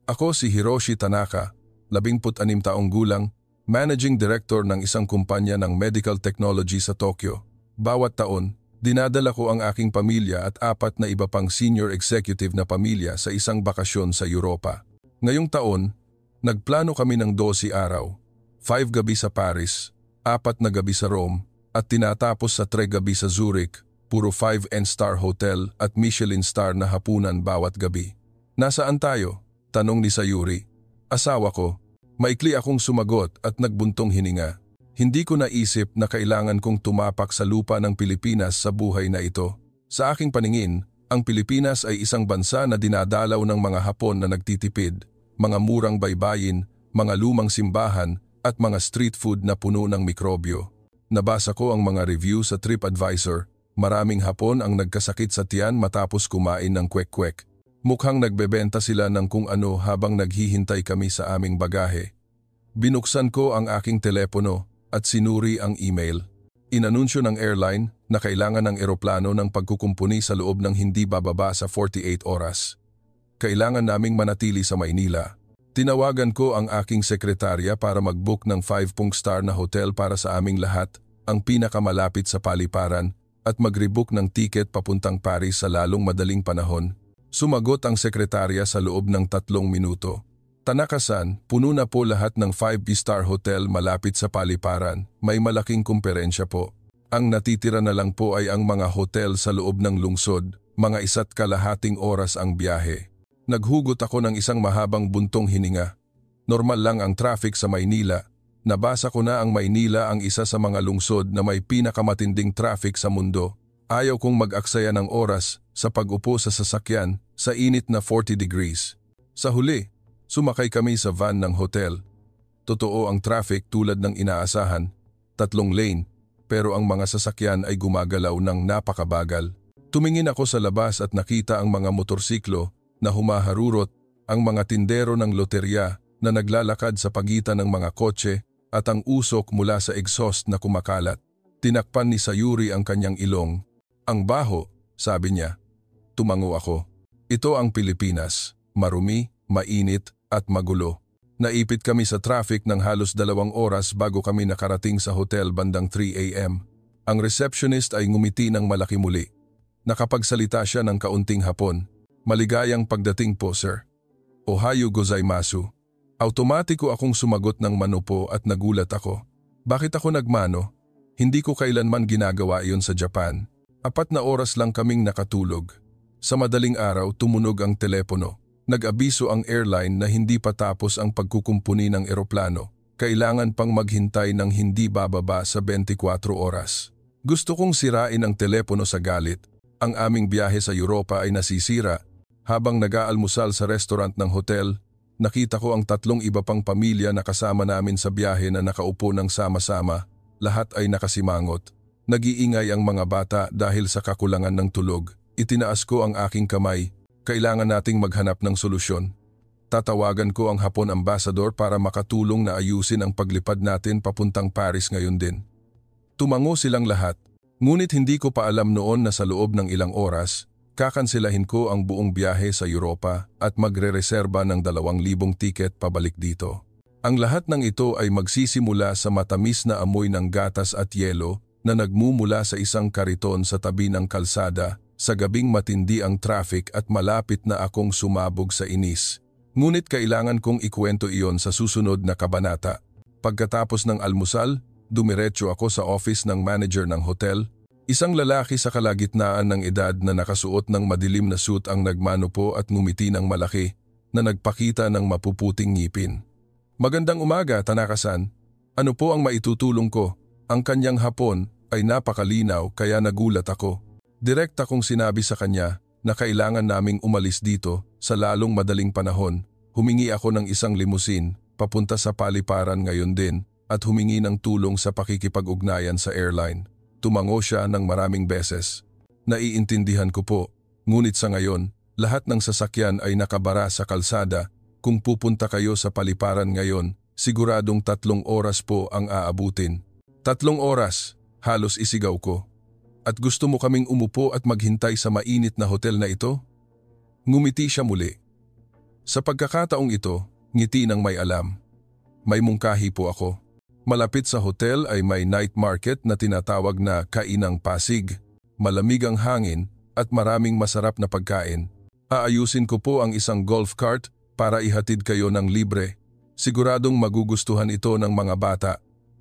Ako si Hiroshi Tanaka, 16 taong gulang, Managing Director ng isang kumpanya ng medical technology sa Tokyo. Bawat taon, dinadala ko ang aking pamilya at 4 na iba pang senior executive na pamilya sa isang bakasyon sa Europa. Ngayong taon, nagplano kami ng 12 araw, 5 gabi sa Paris, 4 na gabi sa Rome, at tinatapos sa 3 gabi sa Zurich, puro 5-star hotel at Michelin star na hapunan bawat gabi. Nasaan tayo? Tanong ni Sayuri. Asawa ko. Maikli akong sumagot at nagbuntong hininga. Hindi ko naisip na kailangan kong tumapak sa lupa ng Pilipinas sa buhay na ito. Sa aking paningin, ang Pilipinas ay isang bansa na dinadalaw ng mga Hapon na nagtitipid, mga murang baybayin, mga lumang simbahan at mga street food na puno ng mikrobyo. Nabasa ko ang mga review sa TripAdvisor. Maraming Hapon ang nagkasakit sa tiyan matapos kumain ng kwek-kwek. Mukhang nagbebenta sila ng kung ano habang naghihintay kami sa aming bagahe. Binuksan ko ang aking telepono at sinuri ang email. Inanunsyo ng airline na kailangan ng eroplano ng pagkukumpuni sa loob ng hindi bababa sa 48 oras. Kailangan naming manatili sa Maynila. Tinawagan ko ang aking sekretarya para mag-book ng 5-star na hotel para sa aming lahat, ang pinakamalapit sa paliparan, at mag-rebook ng ticket papuntang Paris sa lalong madaling panahon. Sumagot ang sekretarya sa loob ng 3 minuto. Tanaka-san, puno na po lahat ng 5-star hotel malapit sa paliparan. May malaking kumperensya po. Ang natitira na lang po ay ang mga hotel sa loob ng lungsod, mga 1.5 oras ang biyahe. Naghugot ako ng isang mahabang buntong hininga. Normal lang ang traffic sa Maynila. Nabasa ko na ang Maynila ang isa sa mga lungsod na may pinakamatinding traffic sa mundo. Ayaw kong mag-aksaya ng oras sa pag-upo sa sasakyan sa init na 40 degrees. Sa huli, sumakay kami sa van ng hotel. Totoo ang traffic tulad ng inaasahan, 3 lane, pero ang mga sasakyan ay gumagalaw ng napakabagal. Tumingin ako sa labas at nakita ang mga motorsiklo na humaharurot, ang mga tindero ng loterya na naglalakad sa pagitan ng mga kotse at ang usok mula sa exhaust na kumakalat. Tinakpan ni Sayuri ang kanyang ilong. Ang baho, sabi niya. Tumango ako. Ito ang Pilipinas, marumi, mainit at magulo. Naipit kami sa traffic ng halos 2 oras bago kami nakarating sa hotel bandang 3 a.m. Ang receptionist ay ngumiti ng malaki muli. Nakapagsalita siya ng kaunting Hapon. Maligayang pagdating po, sir. Ohayo gozaimasu. Automatiko akong sumagot ng mano po at nagulat ako. Bakit ako nagmano? Hindi ko kailanman ginagawa iyon sa Japan. 4 na oras lang kaming nakatulog. Sa madaling araw tumunog ang telepono. Nag-abiso ang airline na hindi pa tapos ang pagkukumpuni ng eroplano. Kailangan pang maghintay ng hindi bababa sa 24 oras. Gusto kong sirain ang telepono sa galit. Ang aming biyahe sa Europa ay nasisira. Habang nag-aalmusal sa restaurant ng hotel, nakita ko ang 3 iba pang pamilya na kasama namin sa biyahe na nakaupo ng sama-sama. Lahat ay nakasimangot. Nag-iingay ang mga bata dahil sa kakulangan ng tulog. Itinaas ko ang aking kamay. Kailangan nating maghanap ng solusyon. Tatawagan ko ang Hapon Ambassador para makatulong na ayusin ang paglipad natin papuntang Paris ngayon din. Tumango silang lahat. Ngunit hindi ko pa alam noon na sa loob ng ilang oras, kakansilahin ko ang buong biyahe sa Europa at magre-reserba ng 2,000 tiket pabalik dito. Ang lahat ng ito ay magsisimula sa matamis na amoy ng gatas at yelo na nagmumula sa isang kariton sa tabi ng kalsada sa gabing matindi ang traffic at malapit na akong sumabog sa inis. Ngunit kailangan kong ikwento iyon sa susunod na kabanata. Pagkatapos ng almusal, dumiretso ako sa office ng manager ng hotel. Isang lalaki sa kalagitnaan ng edad na nakasuot ng madilim na suit ang nagmano po at ngumiti ng malaki na nagpakita ng mapuputing ngipin. Magandang umaga, Tanaka-san. Ano po ang maitutulong ko? Ang kanyang Hapon ay napakalinaw kaya nagulat ako. Direkta kong sinabi sa kanya na kailangan naming umalis dito sa lalong madaling panahon. Humingi ako ng isang limusin papunta sa paliparan ngayon din at humingi ng tulong sa pakikipag-ugnayan sa airline. Tumango siya ng maraming beses. Naiintindihan ko po, ngunit sa ngayon, lahat ng sasakyan ay nakabara sa kalsada. Kung pupunta kayo sa paliparan ngayon, siguradong 3 oras po ang aabutin. 3 oras, halos isigaw ko. At gusto mo kaming umupo at maghintay sa mainit na hotel na ito? Ngumiti siya muli. Sa pagkakataong ito, ngiti ng may alam. May mungkahi po ako. Malapit sa hotel ay may night market na tinatawag na Kainang Pasig. Malamig ang hangin at maraming masarap na pagkain. Aayusin ko po ang isang golf cart para ihatid kayo ng libre. Siguradong magugustuhan ito ng mga bata.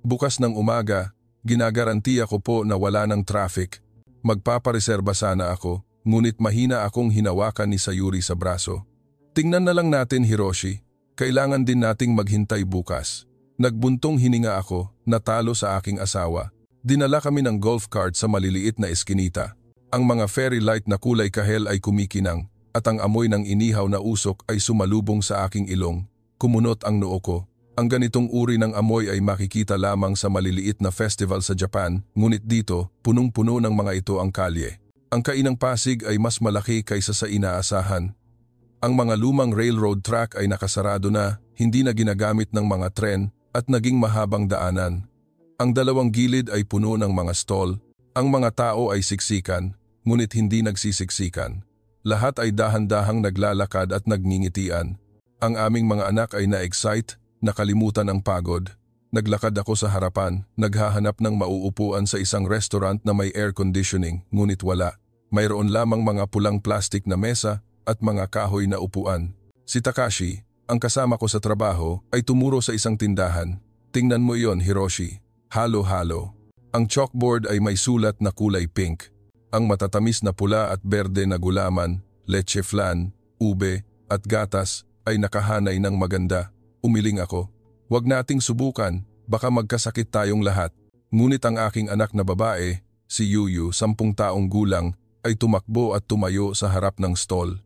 Bukas ng umaga, ginagarantiya ko po na wala ng traffic. Magpapareserba sana ako, ngunit mahina akong hinawakan ni Sayuri sa braso. Tingnan na lang natin, Hiroshi. Kailangan din nating maghintay bukas. Nagbuntong hininga ako, natalo sa aking asawa. Dinala kami ng golf cart sa maliliit na eskinita. Ang mga fairy light na kulay kahel ay kumikinang at ang amoy ng inihaw na usok ay sumalubong sa aking ilong. Kumunot ang noo ko. Ang ganitong uri ng amoy ay makikita lamang sa maliliit na festival sa Japan, ngunit dito, punong-puno ng mga ito ang kalye. Ang Kainang Pasig ay mas malaki kaysa sa inaasahan. Ang mga lumang railroad track ay nakasarado na, hindi na ginagamit ng mga tren at naging mahabang daanan. Ang dalawang gilid ay puno ng mga stall. Ang mga tao ay siksikan, ngunit hindi nagsisiksikan. Lahat ay dahan-dahang naglalakad at nagngingitian. Ang aming mga anak ay na-excite, nakalimutan ang pagod. Naglakad ako sa harapan, naghahanap ng mauupuan sa isang restaurant na may air conditioning, ngunit wala. Mayroon lamang mga pulang plastik na mesa at mga kahoy na upuan. Si Takashi, ang kasama ko sa trabaho, ay tumuro sa isang tindahan. Tingnan mo iyon, Hiroshi. Halo-halo. Ang chalkboard ay may sulat na kulay pink. Ang matatamis na pula at berde na gulaman, leche flan, ube, at gatas ay nakahanay ng maganda. Umiling ako. Huwag nating subukan, baka magkasakit tayong lahat. Ngunit ang aking anak na babae, si Yuyu, 10 taong gulang, ay tumakbo at tumayo sa harap ng stall.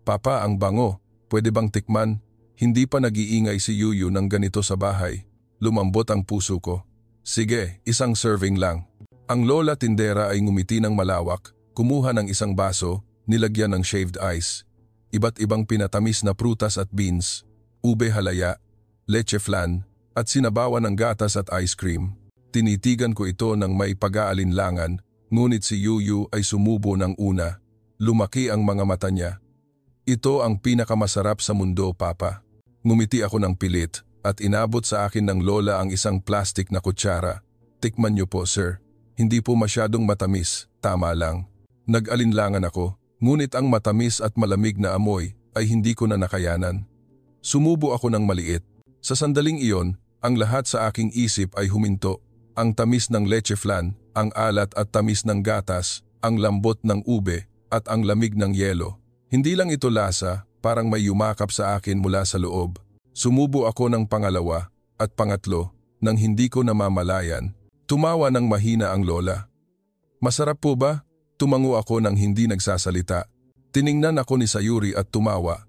Papa, ang bango. Pwede bang tikman? Hindi pa nag-iingay si Yuyu ng ganito sa bahay. Lumambot ang puso ko. Sige, isang serving lang. Ang lola tindera ay ngumiti ng malawak, kumuha ng isang baso, nilagyan ng shaved ice. Iba't ibang pinatamis na prutas at beans, ube halaya, leche flan, at sinabawan ng gatas at ice cream. Tinitigan ko ito ng may pag-aalinlangan, ngunit si Yuyu ay sumubo ng una. Lumaki ang mga mata niya. Ito ang pinakamasarap sa mundo, Papa. Ngumiti ako ng pilit at inabot sa akin ng lola ang isang plastic na kutsara. Tikman niyo po, sir. Hindi po masyadong matamis, tama lang. Nag-alinlangan ako, ngunit ang matamis at malamig na amoy ay hindi ko na nakayanan. Sumubo ako ng maliit. Sa sandaling iyon, ang lahat sa aking isip ay huminto. Ang tamis ng leche flan, ang alat at tamis ng gatas, ang lambot ng ube, at ang lamig ng yelo. Hindi lang ito lasa, parang may yumakap sa akin mula sa loob. Sumubo ako ng pangalawa at pangatlo nang hindi ko namamalayan. Tumawa ng mahina ang lola. Masarap po ba? Tumango ako nang hindi nagsasalita. Tiningnan ako ni Sayuri at tumawa.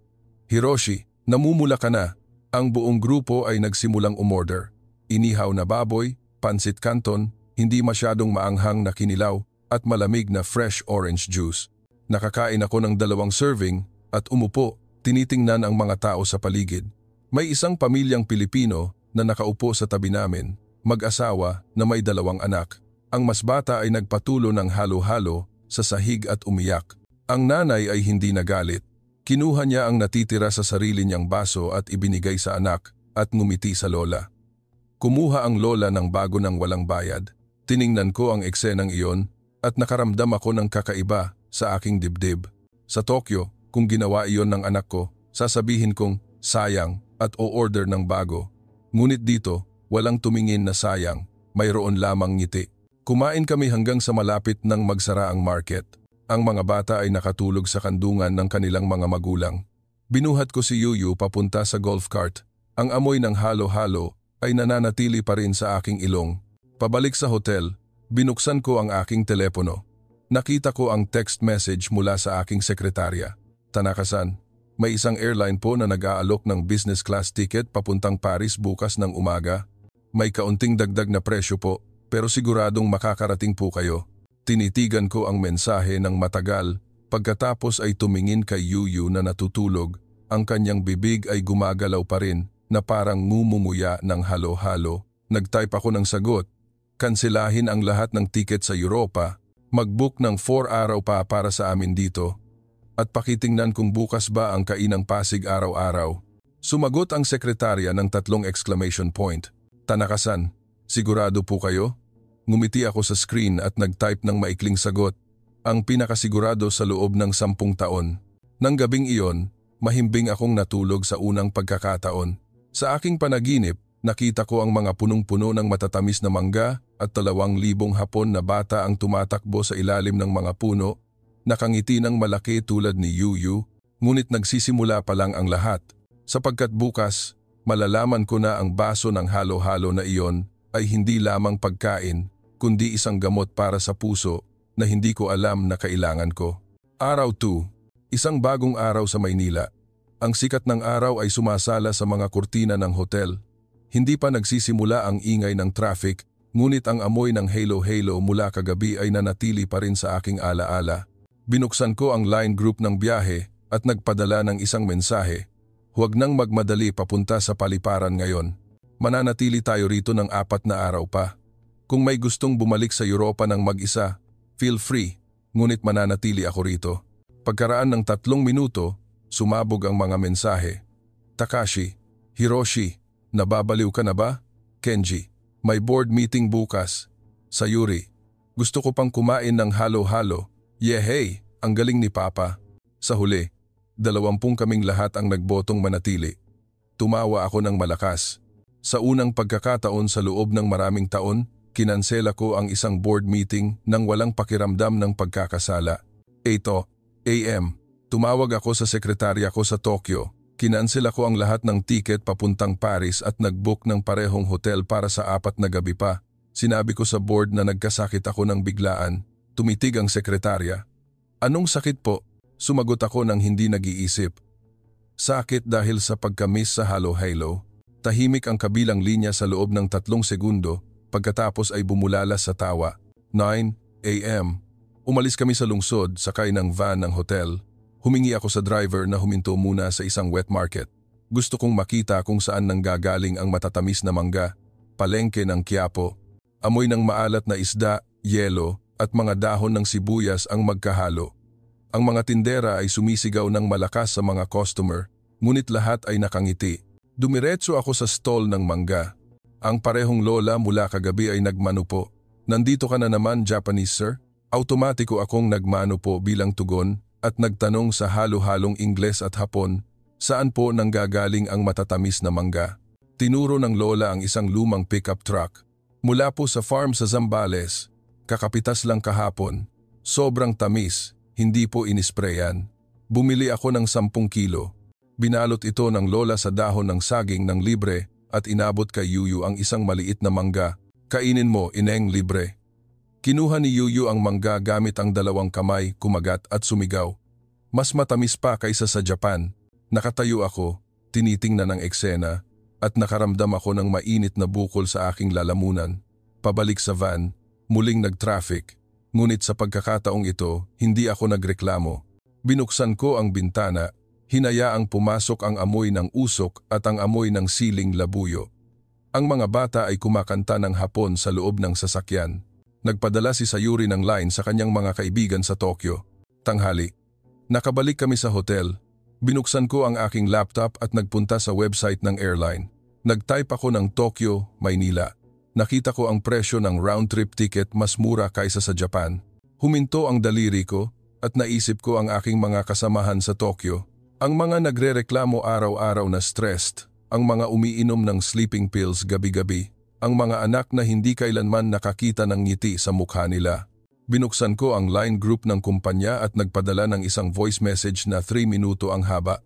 Hiroshi, namumula ka na. Ang buong grupo ay nagsimulang umorder. Inihaw na baboy, pansit canton, hindi masyadong maanghang na kinilaw at malamig na fresh orange juice. Nakakain ako ng 2 serving at umupo, tinitingnan ang mga tao sa paligid. May isang pamilyang Pilipino na nakaupo sa tabi namin, mag-asawa na may 2 anak. Ang mas bata ay nagpatulo ng halo-halo sa sahig at umiyak. Ang nanay ay hindi nagalit. Kinuha niya ang natitira sa sarili niyang baso at ibinigay sa anak at ngumiti sa lola. Kumuha ang lola ng bago ng walang bayad. Tiningnan ko ang eksenang iyon at nakaramdam ako ng kakaiba sa aking dibdib. Sa Tokyo, kung ginawa iyon ng anak ko, sasabihin kong sayang at o-order ng bago. Ngunit dito, walang tumingin na sayang, mayroon lamang ngiti. Kumain kami hanggang sa malapit nang magsara ang market. Ang mga bata ay nakatulog sa kandungan ng kanilang mga magulang. Binuhat ko si Yuyu papunta sa golf cart. Ang amoy ng halo-halo ay nananatili pa rin sa aking ilong. Pabalik sa hotel, binuksan ko ang aking telepono. Nakita ko ang text message mula sa aking sekretarya. Tanaka-san, may isang airline po na nag-aalok ng business class ticket papuntang Paris bukas ng umaga. May kaunting dagdag na presyo po, pero siguradong makakarating po kayo. Tinitigan ko ang mensahe ng matagal, pagkatapos ay tumingin kay Yuyu na natutulog. Ang kanyang bibig ay gumagalaw pa rin na parang ngumumuya ng halo-halo. Nag-type ako ng sagot. Kanselahin ang lahat ng ticket sa Europa. Mag-book ng 4 araw pa para sa amin dito. at pakitingnan kung bukas ba ang kainang Pasig araw-araw. Sumagot ang sekretarya ng 3 exclamation point. Tanaka-san, sigurado po kayo? Ngumiti ako sa screen at nag-type ng maikling sagot. Ang pinakasigurado sa loob ng 10 taon. Nang gabing iyon, mahimbing akong natulog sa unang pagkakataon. Sa aking panaginip, nakita ko ang mga punong-puno ng matatamis na mangga at 2,000 hapon na bata ang tumatakbo sa ilalim ng mga puno, nakangiti ng malaki tulad ni Yuyu, ngunit nagsisimula pa lang ang lahat. Sapagkat bukas, malalaman ko na ang baso ng halo-halo na iyon ay hindi lamang pagkain, kundi isang gamot para sa puso na hindi ko alam na kailangan ko. Araw 2, isang bagong araw sa Maynila. Ang sikat ng araw ay sumasala sa mga kurtina ng hotel. Hindi pa nagsisimula ang ingay ng traffic, ngunit ang amoy ng halo-halo mula kagabi ay nanatili pa rin sa aking alaala. Binuksan ko ang line group ng biyahe at nagpadala ng isang mensahe. Huwag nang magmadali papunta sa paliparan ngayon. Mananatili tayo rito ng 4 na araw pa. Kung may gustong bumalik sa Europa ng mag-isa, feel free, ngunit mananatili ako rito. Pagkaraan ng 3 minuto, sumabog ang mga mensahe. Takashi, Hiroshi, nababaliw ka na ba? Kenji, may board meeting bukas. Sayuri, gusto ko pang kumain ng halo-halo. Yehey, ang galing ni Papa. Sa huli, 20 kaming lahat ang nagbotong manatili. Tumawa ako ng malakas. Sa unang pagkakataon sa loob ng maraming taon, kinansela ko ang isang board meeting nang walang pakiramdam ng pagkakasala. 8 AM, tumawag ako sa sekretarya ko sa Tokyo. Kinansela ko ang lahat ng tiket papuntang Paris at nagbook ng parehong hotel para sa 4 na gabi pa. Sinabi ko sa board na nagkasakit ako ng biglaan. Tumitig ang sekretarya. Anong sakit po? Sumagot ako ng hindi nag-iisip. Sakit dahil sa pagkamiss sa halo-halo. Tahimik ang kabilang linya sa loob ng 3 segundo, pagkatapos ay bumulala sa tawa. 9 AM. Umalis kami sa lungsod, sakay ng van ng hotel. Humingi ako sa driver na huminto muna sa isang wet market. Gusto kong makita kung saan nanggagaling ang matatamis na mangga, palengke ng Quiapo. Amoy ng maalat na isda, yelo, at mga dahon ng sibuyas ang magkahalo. Ang mga tindera ay sumisigaw ng malakas sa mga customer, ngunit lahat ay nakangiti. Dumiretso ako sa stall ng mangga. Ang parehong lola mula kagabi ay nagmano po. Nandito ka na naman, Japanese sir? Automatiko akong nagmano po bilang tugon at nagtanong sa halo-halong Ingles at Hapon, saan po nanggagaling ang matatamis na mangga. Tinuro ng lola ang isang lumang pickup truck. Mula po sa farm sa Zambales, kakapitas lang kahapon. Sobrang tamis. Hindi po inisprayan. Bumili ako ng 10 kilo. Binalot ito ng lola sa dahon ng saging ng libre at inabot kay Yuyu ang isang maliit na mangga. Kainin mo, ineng, libre. Kinuha ni Yuyu ang mangga gamit ang 2 kamay, kumagat at sumigaw. Mas matamis pa kaysa sa Japan. Nakatayo ako, tinitingnan ang eksena at nakaramdam ako ng mainit na bukol sa aking lalamunan. Pabalik sa van, muling nag-traffic. Ngunit sa pagkakataong ito, hindi ako nagreklamo. Binuksan ko ang bintana, hinayaang pumasok ang amoy ng usok at ang amoy ng siling labuyo. Ang mga bata ay kumakanta ng Hapon sa loob ng sasakyan. Nagpadala si Sayuri ng line sa kanyang mga kaibigan sa Tokyo. Tanghali. Nakabalik kami sa hotel. Binuksan ko ang aking laptop at nagpunta sa website ng airline. Nag-type ako ng Tokyo, Maynila. Nakita ko ang presyo ng round-trip ticket mas mura kaysa sa Japan. Huminto ang daliri ko at naisip ko ang aking mga kasamahan sa Tokyo. Ang mga nagrereklamo araw-araw na stressed, ang mga umiinom ng sleeping pills gabi-gabi, ang mga anak na hindi kailanman nakakita ng ngiti sa mukha nila. Binuksan ko ang line group ng kumpanya at nagpadala ng isang voice message na 3 minuto ang haba.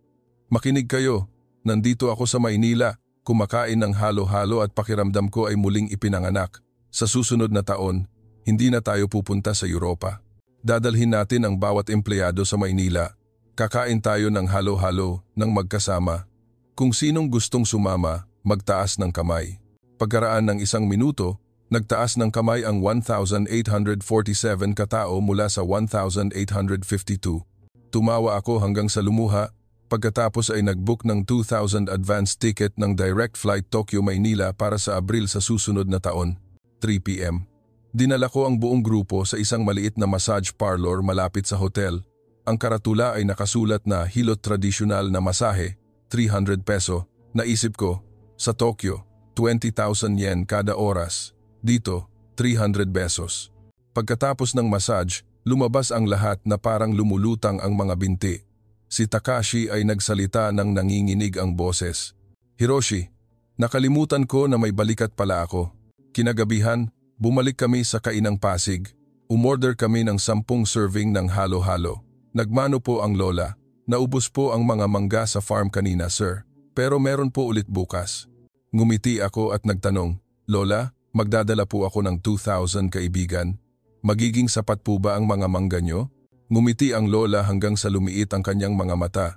Makinig kayo, nandito ako sa Maynila. Kumakain ng halo-halo at pakiramdam ko ay muling ipinanganak. Sa susunod na taon, hindi na tayo pupunta sa Europa. Dadalhin natin ang bawat empleyado sa Maynila. Kakain tayo ng halo-halo ng magkasama. Kung sinong gustong sumama, magtaas ng kamay. Pagkaraan ng 1 minuto, nagtaas ng kamay ang 1,847 katao mula sa 1,852. Tumawa ako hanggang sa lumuha. Pagkatapos ay nag-book ng 2,000 advance ticket ng direct flight Tokyo-Maynila para sa Abril sa susunod na taon, 3 PM. Dinala ko ang buong grupo sa isang maliit na massage parlor malapit sa hotel. Ang karatula ay nakasulat na hilot tradisyonal na masahe, 300 peso. Naisip ko, sa Tokyo, 20,000 yen kada oras. Dito, 300 pesos. Pagkatapos ng massage, lumabas ang lahat na parang lumulutang ang mga binti. Si Takashi ay nagsalita ng nanginginig ang boses. Hiroshi, nakalimutan ko na may balikat pala ako. Kinagabihan, bumalik kami sa Kainang Pasig. Umorder kami ng 10 serving ng halo-halo. Nagmano po ang lola. Naubos po ang mga mangga sa farm kanina, sir. Pero meron po ulit bukas. Ngumiti ako at nagtanong, Lola, magdadala po ako ng 2,000 kaibigan. Magiging sapat po ba ang mga mangga nyo? Ngumiti ang lola hanggang sa lumiit ang kanyang mga mata.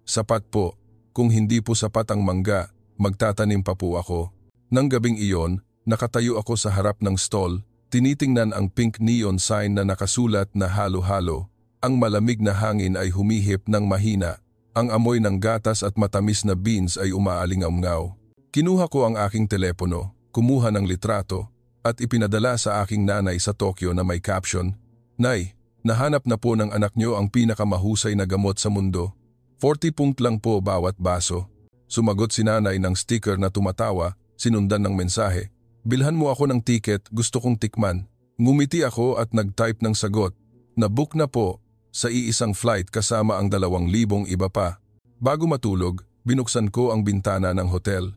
Sapat po. Kung hindi po sapat ang mangga, magtatanim pa po ako. Nang gabing iyon, nakatayo ako sa harap ng stall, tinitingnan ang pink neon sign na nakasulat na halo-halo. Ang malamig na hangin ay humihip ng mahina. Ang amoy ng gatas at matamis na beans ay umaalingaw-ngaw. Kinuha ko ang aking telepono, kumuha ng litrato, at ipinadala sa aking nanay sa Tokyo na may caption, Nay, nahanap na po ng anak nyo ang pinakamahusay na gamot sa mundo. 40 punct lang po bawat baso. Sumagot si nanay ng sticker na tumatawa, sinundan ng mensahe. Bilhan mo ako ng ticket, gusto kong tikman. Ngumiti ako at nag-type ng sagot. Na-book na po, sa iisang flight kasama ang 2,000 iba pa. Bago matulog, binuksan ko ang bintana ng hotel.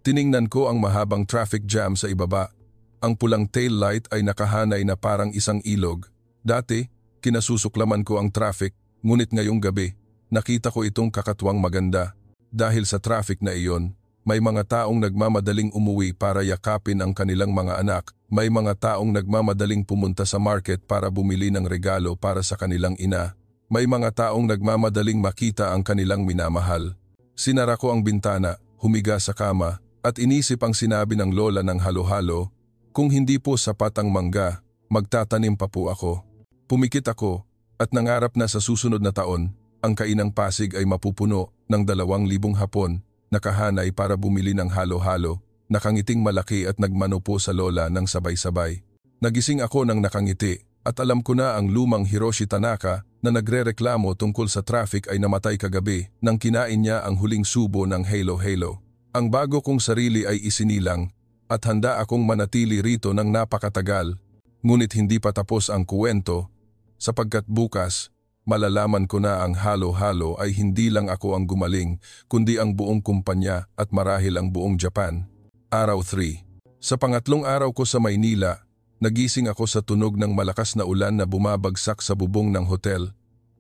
Tiningnan ko ang mahabang traffic jam sa ibaba. Ang pulang tail light ay nakahanay na parang isang ilog. Dati, kinasusuklaman ko ang traffic, ngunit ngayong gabi, nakita ko itong kakatwang maganda. Dahil sa traffic na iyon, may mga taong nagmamadaling umuwi para yakapin ang kanilang mga anak. May mga taong nagmamadaling pumunta sa market para bumili ng regalo para sa kanilang ina. May mga taong nagmamadaling makita ang kanilang minamahal. Sinara ko ang bintana, humiga sa kama, at inisip ang sinabi ng lola ng halo-halo, kung hindi po sapat ang mangga, magtatanim pa po ako. Pumikit ako, at nangarap na sa susunod na taon, ang Kainang Pasig ay mapupuno ng 2,000 Hapon, nakahanay para bumili ng halo-halo. Nakangiting malaki at nagmano po sa lola ng sabay-sabay. Nagising ako ng nakangiti at alam ko na ang lumang Hiroshi Tanaka na nagrereklamo tungkol sa traffic ay namatay kagabi nang kinain niya ang huling subo ng halo-halo. Ang bago kong sarili ay isinilang at handa akong manatili rito ng napakatagal. Ngunit hindi pa tapos ang kuwento sapagkat bukas malalaman ko na ang halo-halo ay hindi lang ako ang gumaling kundi ang buong kumpanya at marahil ang buong Japan. Araw 3. Sa pangatlong araw ko sa Maynila, nagising ako sa tunog ng malakas na ulan na bumabagsak sa bubong ng hotel.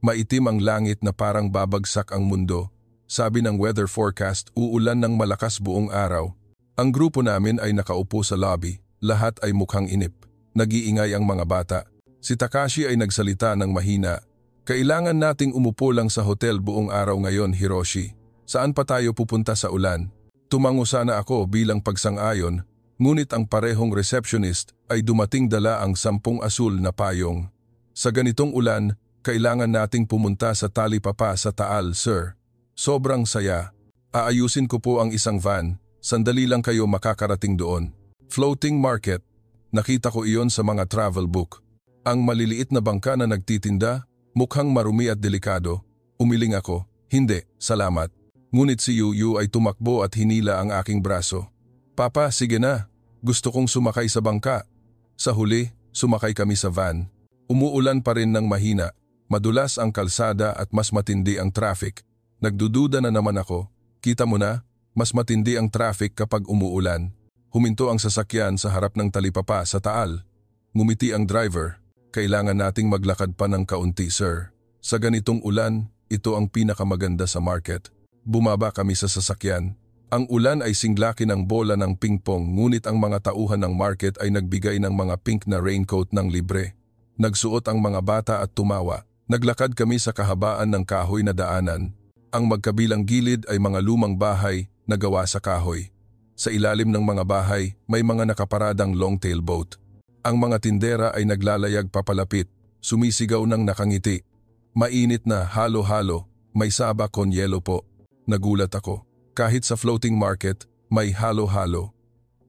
Maitim ang langit na parang babagsak ang mundo. Sabi ng weather forecast, uulan ng malakas buong araw. Ang grupo namin ay nakaupo sa lobby. Lahat ay mukhang inip. Nag-iingay ang mga bata. Si Takashi ay nagsalita ng mahina. Kailangan nating umupo lang sa hotel buong araw ngayon, Hiroshi. Saan pa tayo pupunta sa ulan? Tumango sana ako bilang pagsang-ayon, ngunit ang parehong receptionist ay dumating dala ang 10 asul na payong. Sa ganitong ulan, kailangan nating pumunta sa talipapa sa Taal, sir. Sobrang saya. Aayusin ko po ang isang van, sandali lang kayo makakarating doon. Floating market. Nakita ko iyon sa mga travel book. Ang maliliit na bangka na nagtitinda, mukhang marumi at delikado. Umiling ako, hindi, salamat. Ngunit si Yuyu ay tumakbo at hinila ang aking braso. Papa, sige na. Gusto kong sumakay sa bangka. Sa huli, sumakay kami sa van. Umuulan pa rin ng mahina. Madulas ang kalsada at mas matindi ang traffic. Nagdududa na naman ako. Kita mo na, mas matindi ang traffic kapag umuulan. Huminto ang sasakyan sa harap ng talipapa sa Taal. Ngumiti ang driver. Kailangan nating maglakad pa ng kaunti, sir. Sa ganitong ulan, ito ang pinakamaganda sa market. Bumaba kami sa sasakyan. Ang ulan ay singlaki ng bola ng pingpong ngunit ang mga tauhan ng market ay nagbigay ng mga pink na raincoat ng libre. Nagsuot ang mga bata at tumawa. Naglakad kami sa kahabaan ng kahoy na daanan. Ang magkabilang gilid ay mga lumang bahay na gawa sa kahoy. Sa ilalim ng mga bahay, may mga nakaparadang long-tail boat. Ang mga tindera ay naglalayag papalapit, sumisigaw ng nakangiti. Mainit na halo-halo, may saba con yelo po. Nagulat ako. Kahit sa floating market, may halo-halo.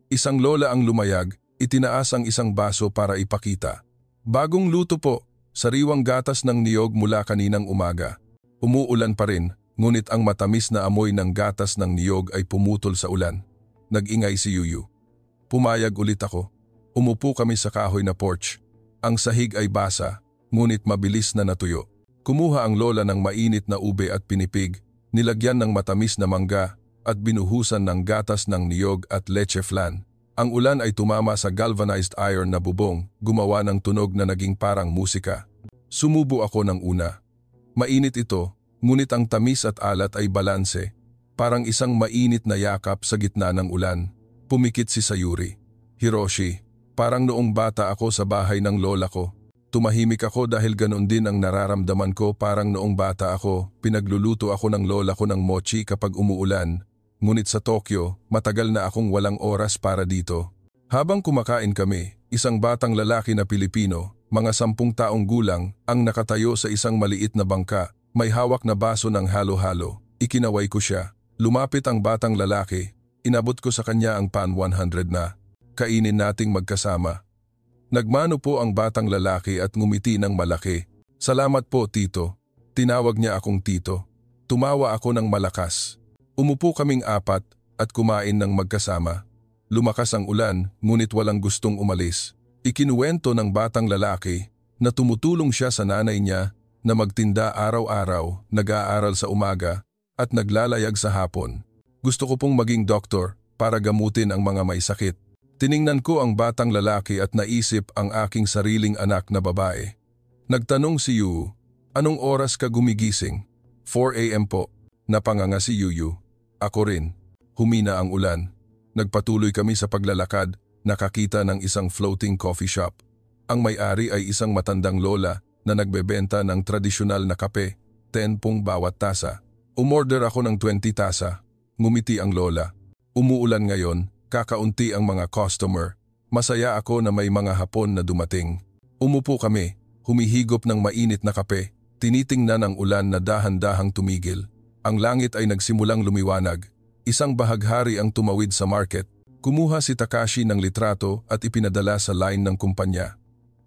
Isang lola ang lumayag, itinaas ang isang baso para ipakita. Bagong luto po, Sariwang gatas ng niyog mula kaninang umaga. Umuulan pa rin, ngunit ang matamis na amoy ng gatas ng niyog ay pumutol sa ulan. Nag-ingay si Yuyu. Pumayag ulit ako. Umupo kami sa kahoy na porch. Ang sahig ay basa, ngunit mabilis na natuyo. Kumuha ang lola ng mainit na ube at pinipig, nilagyan ng matamis na mangga at binuhusan ng gatas ng niyog at leche flan. Ang ulan ay tumama sa galvanized iron na bubong, gumawa ng tunog na naging parang musika. Sumubo ako ng una. Mainit ito, ngunit ang tamis at alat ay balanse. Parang isang mainit na yakap sa gitna ng ulan. Pumikit si Sayuri. Hiroshi, parang noong bata ako sa bahay ng lola ko. Tumahimik ako dahil ganon din ang nararamdaman ko parang noong bata ako. Pinagluluto ako ng lola ko ng mochi kapag umuulan. Ngunit sa Tokyo, matagal na akong walang oras para dito. Habang kumakain kami, isang batang lalaki na Pilipino, mga 10 taong gulang, ang nakatayo sa isang maliit na bangka, may hawak na baso ng halo-halo. Ikinaway ko siya. Lumapit ang batang lalaki. Inabot ko sa kanya ang pan 100 na. Kainin nating magkasama. Nagmano po ang batang lalaki at ngumiti ng malaki. Salamat po, tito. Tinawag niya akong tito. Tumawa ako ng malakas. Umupo kaming 4 at kumain ng magkasama. Lumakas ang ulan, ngunit walang gustong umalis. Ikinuwento ng batang lalaki na tumutulong siya sa nanay niya na magtinda araw-araw, nag-aaral sa umaga at naglalayag sa hapon. Gusto ko pong maging doktor para gamutin ang mga may sakit. Tiningnan ko ang batang lalaki at naisip ang aking sariling anak na babae. Nagtanong si Yu, anong oras ka gumigising? 4 a.m. po. Napanganga si Yuyu. Ako rin. Humina ang ulan. Nagpatuloy kami sa paglalakad, nakakita ng isang floating coffee shop. Ang may-ari ay isang matandang lola na nagbebenta ng tradisyonal na kape, 10 bawat tasa. Umorder ako ng 20 tasa. Ngumiti ang lola. Umuulan ngayon, kakaunti ang mga customer. Masaya ako na may mga hapon na dumating. Umupo kami, humihigop ng mainit na kape, tinitingnan ang ulan na dahan-dahang tumigil. Ang langit ay nagsimulang lumiwanag. Isang bahaghari ang tumawid sa market. Kumuha si Takashi ng litrato at ipinadala sa line ng kumpanya.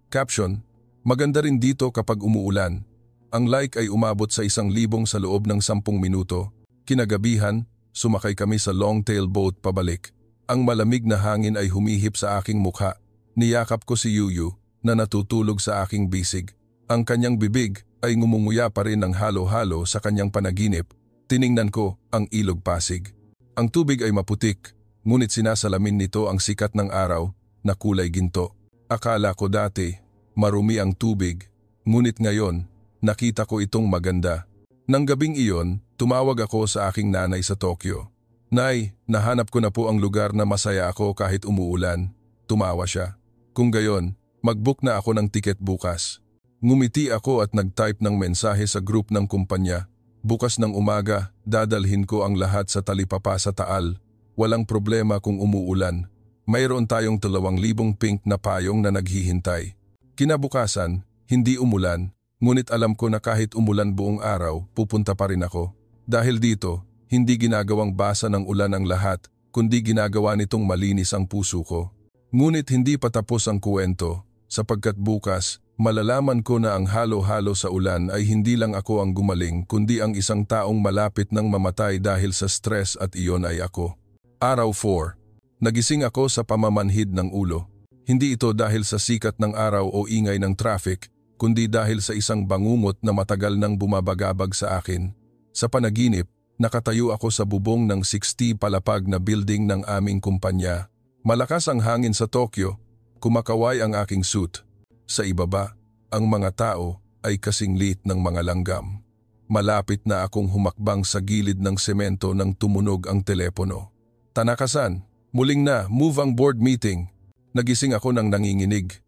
Caption, maganda rin dito kapag umuulan. Ang like ay umabot sa 1,000 sa loob ng 10 minuto. Kinagabihan, sumakay kami sa long-tail boat pabalik. Ang malamig na hangin ay humihip sa aking mukha. Niyakap ko si Yuyu na natutulog sa aking bisig. Ang kanyang bibig ay ngumunguya pa rin ng halo-halo sa kanyang panaginip. Tiningnan ko ang ilog Pasig. Ang tubig ay maputik, ngunit sinasalamin nito ang sikat ng araw na kulay ginto. Akala ko dati, marumi ang tubig, ngunit ngayon, nakita ko itong maganda. Nang gabing iyon, tumawag ako sa aking nanay sa Tokyo. Nay, nahanap ko na po ang lugar na masaya ako kahit umuulan. Tumawa siya. Kung gayon, mag-book na ako ng tiket bukas. Ngumiti ako at nag-type ng mensahe sa group ng kumpanya. Bukas ng umaga, dadalhin ko ang lahat sa talipapa sa Taal. Walang problema kung umuulan. Mayroon tayong 2,000 pink na payong na naghihintay. Kinabukasan, hindi umulan, ngunit alam ko na kahit umulan buong araw, pupunta pa rin ako. Dahil dito, hindi ginagawang basa ng ulan ang lahat, kundi ginagawa nitong malinis ang puso ko. Ngunit hindi pa tapos ang kuwento, sapagkat bukas, malalaman ko na ang halo-halo sa ulan ay hindi lang ako ang gumaling kundi ang isang taong malapit ng mamatay dahil sa stress at iyon ay ako. Araw 4. Nagising ako sa pamamanhid ng ulo. Hindi ito dahil sa sikat ng araw o ingay ng traffic, kundi dahil sa isang bangungot na matagal nang bumabagabag sa akin. Sa panaginip, nakatayo ako sa bubong ng 60 palapag na building ng aming kumpanya. Malakas ang hangin sa Tokyo, kumakaway ang aking suit. Sa ibaba, ang mga tao ay kasing liit ng mga langgam. Malapit na akong humakbang sa gilid ng semento nang tumunog ang telepono. Tanaka-san, muling na, move ang board meeting. Nagising ako ng nanginginig.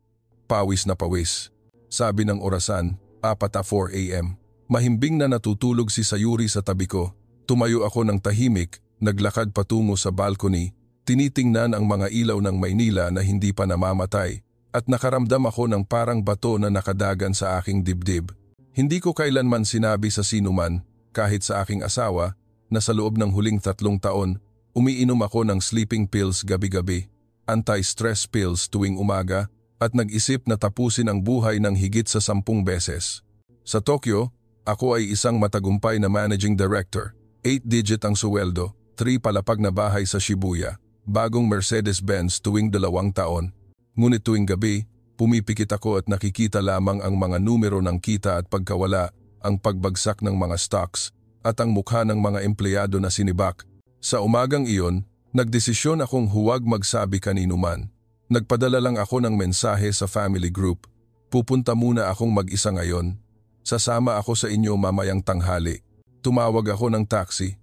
Pawis na pawis. Sabi ng orasan, 4 a.m. Mahimbing na natutulog si Sayuri sa tabi ko. Tumayo ako ng tahimik, naglakad patungo sa balcony, tinitingnan ang mga ilaw ng Maynila na hindi pa namamatay. At nakaramdam ako ng parang bato na nakadagan sa aking dibdib. Hindi ko kailanman sinabi sa sinuman, kahit sa aking asawa, na sa loob ng huling 3 taon, umiinom ako ng sleeping pills gabi-gabi, anti-stress pills tuwing umaga, at nag-isip na tapusin ang buhay ng higit sa 10 beses. Sa Tokyo, ako ay isang matagumpay na managing director, 8-digit ang suweldo, 3 palapag na bahay sa Shibuya, bagong Mercedes-Benz tuwing 2 taon. Ngunit tuwing gabi, pumipikit ako at nakikita lamang ang mga numero ng kita at pagkawala, ang pagbagsak ng mga stocks, at ang mukha ng mga empleyado na sinibak. Sa umagang iyon, nagdesisyon akong huwag magsabi kanino man. Nagpadala lang ako ng mensahe sa family group. Pupunta muna akong mag-isa ngayon. Sasama ako sa inyo mamayang tanghali. Tumawag ako ng taxi.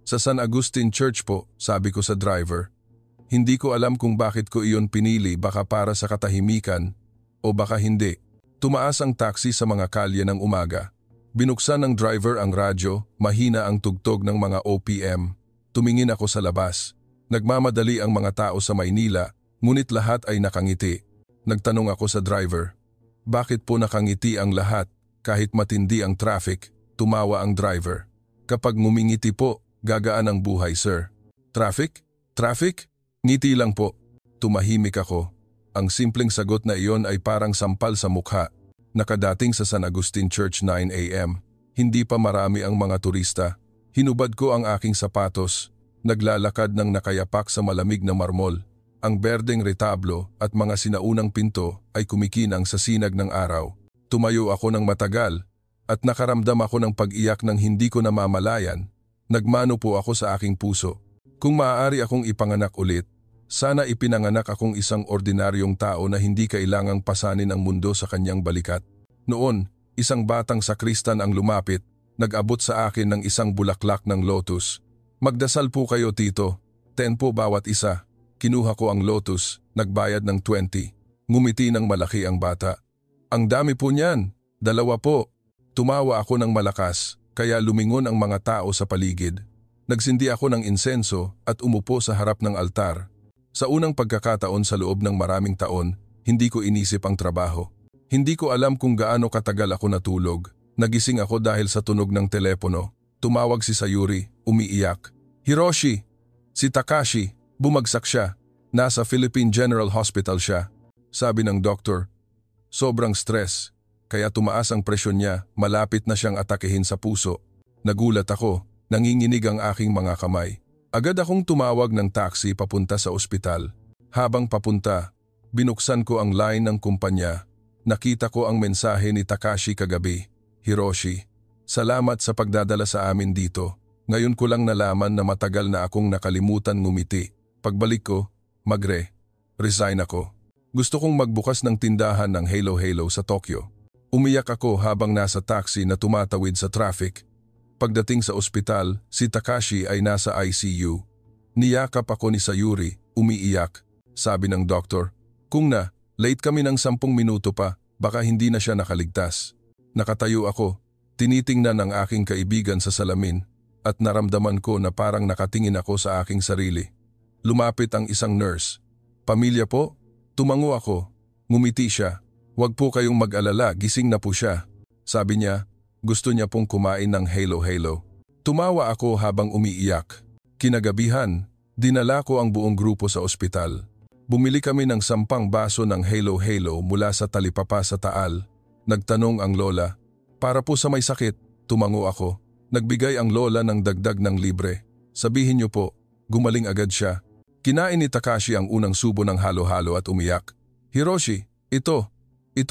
Sa San Agustin Church po, sabi ko sa driver. Hindi ko alam kung bakit ko iyon pinili, baka para sa katahimikan o baka hindi. Tumaas ang taxi sa mga kalye ng umaga. Binuksan ng driver ang radyo, mahina ang tugtog ng mga OPM. Tumingin ako sa labas. Nagmamadali ang mga tao sa Maynila, ngunit lahat ay nakangiti. Nagtanong ako sa driver, bakit po nakangiti ang lahat kahit matindi ang traffic? Tumawa ang driver. Kapag ngumingiti po, gagaan ang buhay, sir. Traffic? Traffic? Ngiti lang po. Tumahimik ako. Ang simpleng sagot na iyon ay parang sampal sa mukha. Nakadating sa San Agustin Church 9 a.m. Hindi pa marami ang mga turista. Hinubad ko ang aking sapatos. Naglalakad ng nakayapak sa malamig na marmol. Ang berdeng retablo at mga sinaunang pinto ay kumikinang sa sinag ng araw. Tumayo ako ng matagal at nakaramdam ako ng pag-iyak ng hindi ko namamalayan. Nagmano po ako sa aking puso. Kung maaari akong ipanganak ulit, sana ipinanganak akong isang ordinaryong tao na hindi kailangang pasanin ang mundo sa kanyang balikat. Noon, isang batang sakristan ang lumapit, nag-abot sa akin ng isang bulaklak ng lotus. Magdasal po kayo, tito. 10 po bawat isa. Kinuha ko ang lotus, nagbayad ng 20. Ngumiti ng malaki ang bata. Ang dami po niyan, 2 po. Tumawa ako ng malakas, kaya lumingon ang mga tao sa paligid. Nagsindi ako ng insenso at umupo sa harap ng altar. Sa unang pagkakataon sa loob ng maraming taon, hindi ko inisip ang trabaho. Hindi ko alam kung gaano katagal ako natulog. Nagising ako dahil sa tunog ng telepono. Tumawag si Sayuri, umiiyak. Hiroshi! Si Takashi! Bumagsak siya. Nasa Philippine General Hospital siya. Sabi ng doktor. Sobrang stress. Kaya tumaas ang presyon niya, malapit na siyang atakehin sa puso. Nagulat ako, nanginginig ang aking mga kamay. Agad akong tumawag ng taxi papunta sa ospital. Habang papunta, binuksan ko ang line ng kumpanya. Nakita ko ang mensahe ni Takashi kagabi. Hiroshi, salamat sa pagdadala sa amin dito. Ngayon ko lang nalaman na matagal na akong nakalimutan ngumiti. Pagbalik ko, resign ako. Gusto kong magbukas ng tindahan ng Halo Halo sa Tokyo. Umiyak ako habang nasa taxi na tumatawid sa traffic. Pagdating sa ospital, si Takashi ay nasa ICU. Niyakap ako ni Sayuri, umiiyak. Sabi ng doktor, late kami ng 10 minuto pa, baka hindi na siya nakaligtas. Nakatayo ako, tinitingnan ang aking kaibigan sa salamin at naramdaman ko na parang nakatingin ako sa aking sarili. Lumapit ang isang nurse. Pamilya po? Tumango ako. Ngumiti siya. Huwag po kayong mag-alala, gising na po siya. Sabi niya, gusto niya pong kumain ng Halo Halo. Tumawa ako habang umiiyak. Kinagabihan, dinala ko ang buong grupo sa ospital. Bumili kami ng 10 baso ng Halo Halo mula sa talipapa sa Taal. Nagtanong ang lola, para po sa may sakit, tumango ako. Nagbigay ang lola ng dagdag ng libre. Sabihin niyo po, gumaling agad siya. Kinain ni Takashi ang unang subo ng halo-halo at umiyak. Hiroshi, ito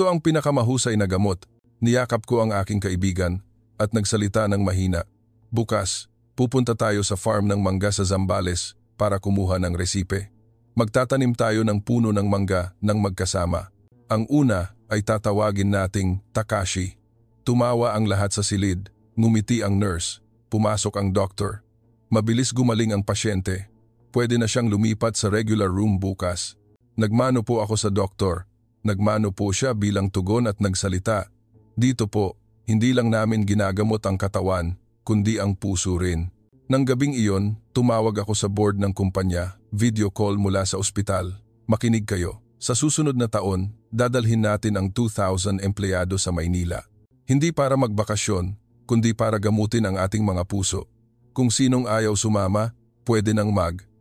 ang pinakamahusay na gamot. Niyakap ko ang aking kaibigan at nagsalita ng mahina. Bukas, pupunta tayo sa farm ng mangga sa Zambales para kumuha ng resipe. Magtatanim tayo ng puno ng mangga ng magkasama. Ang una ay tatawagin nating Takashi. Tumawa ang lahat sa silid. Ngumiti ang nurse. Pumasok ang doktor. Mabilis gumaling ang pasyente. Pwede na siyang lumipat sa regular room bukas. Nagmano po ako sa doktor. Nagmano po siya bilang tugon at nagsalita. Dito po, hindi lang namin ginagamot ang katawan, kundi ang puso rin. Nang gabing iyon, tumawag ako sa board ng kumpanya, video call mula sa ospital. Makinig kayo. Sa susunod na taon, dadalhin natin ang 2,000 empleyado sa Maynila. Hindi para magbakasyon, kundi para gamutin ang ating mga puso. Kung sinong ayaw sumama, pwede nang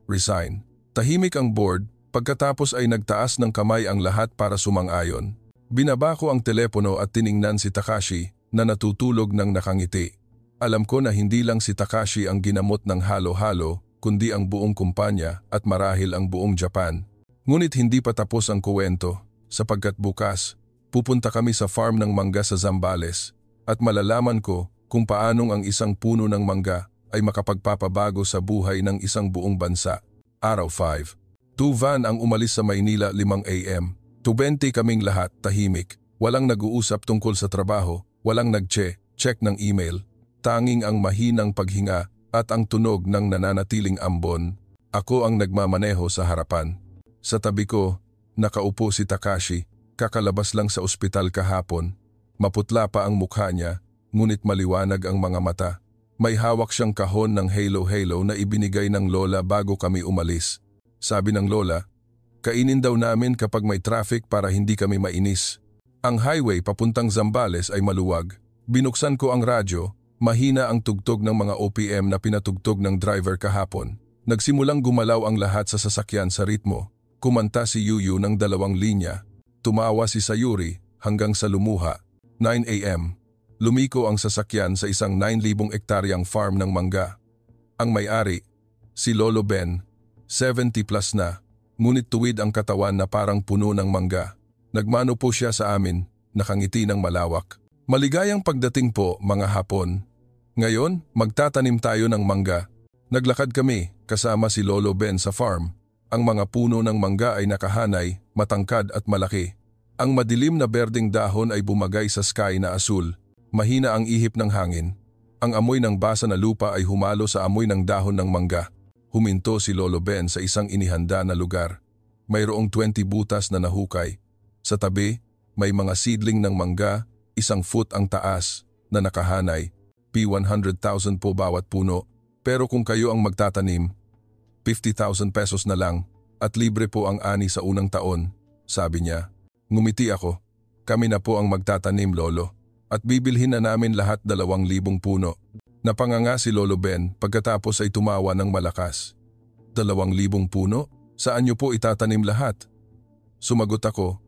resign. Tahimik ang board, Pagkatapos ay nagtaas ng kamay ang lahat para sumang-ayon. Binaba ko ang telepono at tiningnan si Takashi na natutulog ng nakangiti. Alam ko na hindi lang si Takashi ang ginamot ng halo-halo, kundi ang buong kumpanya at marahil ang buong Japan. Ngunit hindi pa tapos ang kuwento, sapagkat bukas, pupunta kami sa farm ng mangga sa Zambales at malalaman ko kung paanong ang isang puno ng mangga ay makapagpapabago sa buhay ng isang buong bansa. Araw 5. 2 van ang umalis sa Maynila 5 AM. 20 kaming lahat tahimik. Walang nag-uusap tungkol sa trabaho, walang nag-check ng email. Tanging ang mahinang paghinga at ang tunog ng nananatiling ambon. Ako ang nagmamaneho sa harapan. Sa tabi ko, nakaupo si Takashi, kakalabas lang sa ospital kahapon. Maputla pa ang mukha niya, ngunit maliwanag ang mga mata. May hawak siyang kahon ng halo-halo na ibinigay ng lola bago kami umalis. Sabi ng lola, kainin daw namin kapag may traffic para hindi kami mainis. Ang highway papuntang Zambales ay maluwag. Binuksan ko ang radyo, mahina ang tugtog ng mga OPM na pinatugtog ng driver kahapon. Nagsimulang gumalaw ang lahat sa sasakyan sa ritmo. Kumanta si Yuyu ng 2 linya. Tumawa si Sayuri hanggang sa lumuha. 9 AM. Lumiko ang sasakyan sa isang 9,000 ektaryang farm ng mangga. Ang may-ari, si Lolo Ben, 70 plus na, ngunit tuwid ang katawan na parang puno ng mangga. Nagmano po siya sa amin, nakangiti ng malawak. Maligayang pagdating po, mga Hapon. Ngayon, magtatanim tayo ng mangga. Naglakad kami, kasama si Lolo Ben sa farm. Ang mga puno ng mangga ay nakahanay, matangkad at malaki. Ang madilim na berdeng dahon ay bumagay sa sky na asul. Mahina ang ihip ng hangin. Ang amoy ng basa na lupa ay humalo sa amoy ng dahon ng mangga. Huminto si Lolo Ben sa isang inihanda na lugar. Mayroong 20 butas na nahukay. Sa tabi, may mga seedling ng mangga, 1 foot ang taas, na nakahanay. P100,000 po bawat puno. Pero kung kayo ang magtatanim, 50,000 pesos na lang at libre po ang ani sa unang taon, sabi niya. Ngumiti ako. Kami na po ang magtatanim, Lolo. At bibilhin na namin lahat 2,000 puno. Napanganga si Lolo Ben pagkatapos ay tumawa ng malakas. 2,000 puno? Saan niyo po itatanim lahat? Sumagot ako.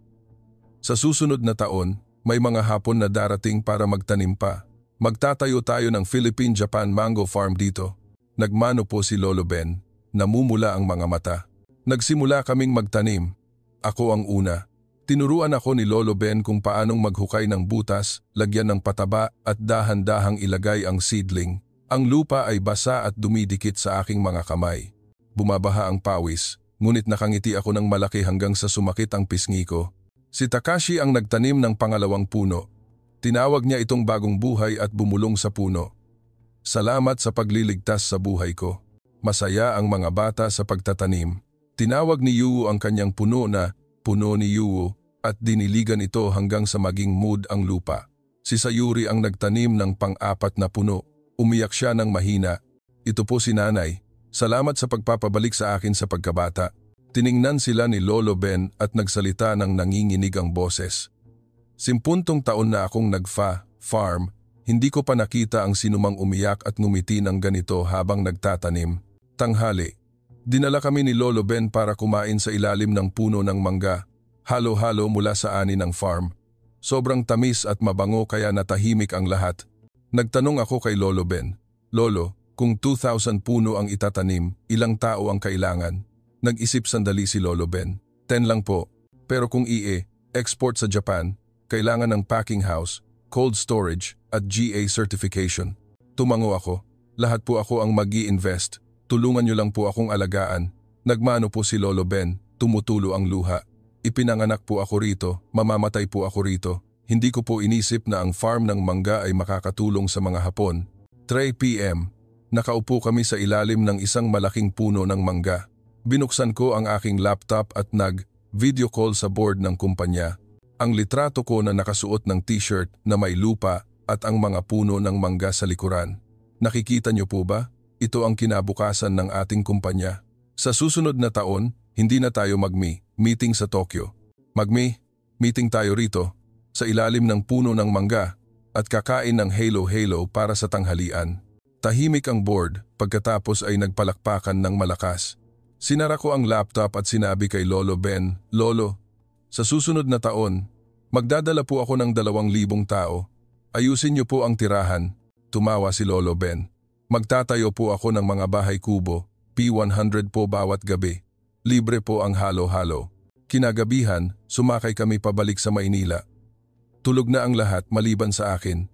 Sa susunod na taon, may mga Hapon na darating para magtanim pa. Magtatayo tayo ng Philippine-Japan Mango Farm dito. Nagmano po si Lolo Ben. Namumula ang mga mata. Nagsimula kaming magtanim. Ako ang una. Tinuruan ako ni Lolo Ben kung paanong maghukay ng butas, lagyan ng pataba at dahan-dahang ilagay ang seedling. Ang lupa ay basa at dumidikit sa aking mga kamay. Bumabaha ang pawis, ngunit nakangiti ako ng malaki hanggang sa sumakit ang pisngi ko. Si Takashi ang nagtanim ng pangalawang puno. Tinawag niya itong bagong buhay at bumulong sa puno. Salamat sa pagliligtas sa buhay ko. Masaya ang mga bata sa pagtatanim. Tinawag ni Yu ang kanyang puno na puno ni Yu at diniligan ito hanggang sa maging mood ang lupa. Si Sayuri ang nagtanim ng pang-4 na puno. Umiyak siya ng mahina. Ito po si Nanay. Salamat sa pagpapabalik sa akin sa pagkabata. Tiningnan sila ni Lolo Ben at nagsalita ng nanginginig ang boses. 50 taon na akong farm, hindi ko pa nakita ang sinumang umiyak at ngumiti ng ganito habang nagtatanim. Tanghali. Dinala kami ni Lolo Ben para kumain sa ilalim ng puno ng mangga. Halo-halo mula sa ani ng farm. Sobrang tamis at mabango kaya natahimik ang lahat. Nagtanong ako kay Lolo Ben, Lolo, kung 2,000 puno ang itatanim, ilang tao ang kailangan? Nag-isip sandali si Lolo Ben. 10 lang po. Pero kung export sa Japan, kailangan ng packing house, cold storage at GA certification. Tumango ako. Lahat po ako ang mag-i-invest. Tulungan niyo lang po akong alagaan. Nagmano po si Lolo Ben, tumutulo ang luha. Ipinanganak po ako rito, mamamatay po ako rito. Hindi ko po inisip na ang farm ng mangga ay makakatulong sa mga Hapon. 3 PM. Nakaupo kami sa ilalim ng isang malaking puno ng mangga. Binuksan ko ang aking laptop at nag-video call sa board ng kumpanya. Ang litrato ko na nakasuot ng t-shirt na may lupa at ang mga puno ng mangga sa likuran. Nakikita niyo po ba? Ito ang kinabukasan ng ating kumpanya. Sa susunod na taon, hindi na tayo meeting sa Tokyo. Meeting tayo rito, sa ilalim ng puno ng mangga at kakain ng halo-halo para sa tanghalian. Tahimik ang board pagkatapos ay nagpalakpakan ng malakas. Sinara ko ang laptop at sinabi kay Lolo Ben, "Lolo, sa susunod na taon, magdadala po ako ng 2,000 tao. Ayusin niyo po ang tirahan." Tumawa si Lolo Ben. "Magtatayo po ako ng mga bahay kubo, P100 po bawat gabi. Libre po ang halo-halo." Kinagabihan, sumakay kami pabalik sa Maynila. Tulog na ang lahat maliban sa akin.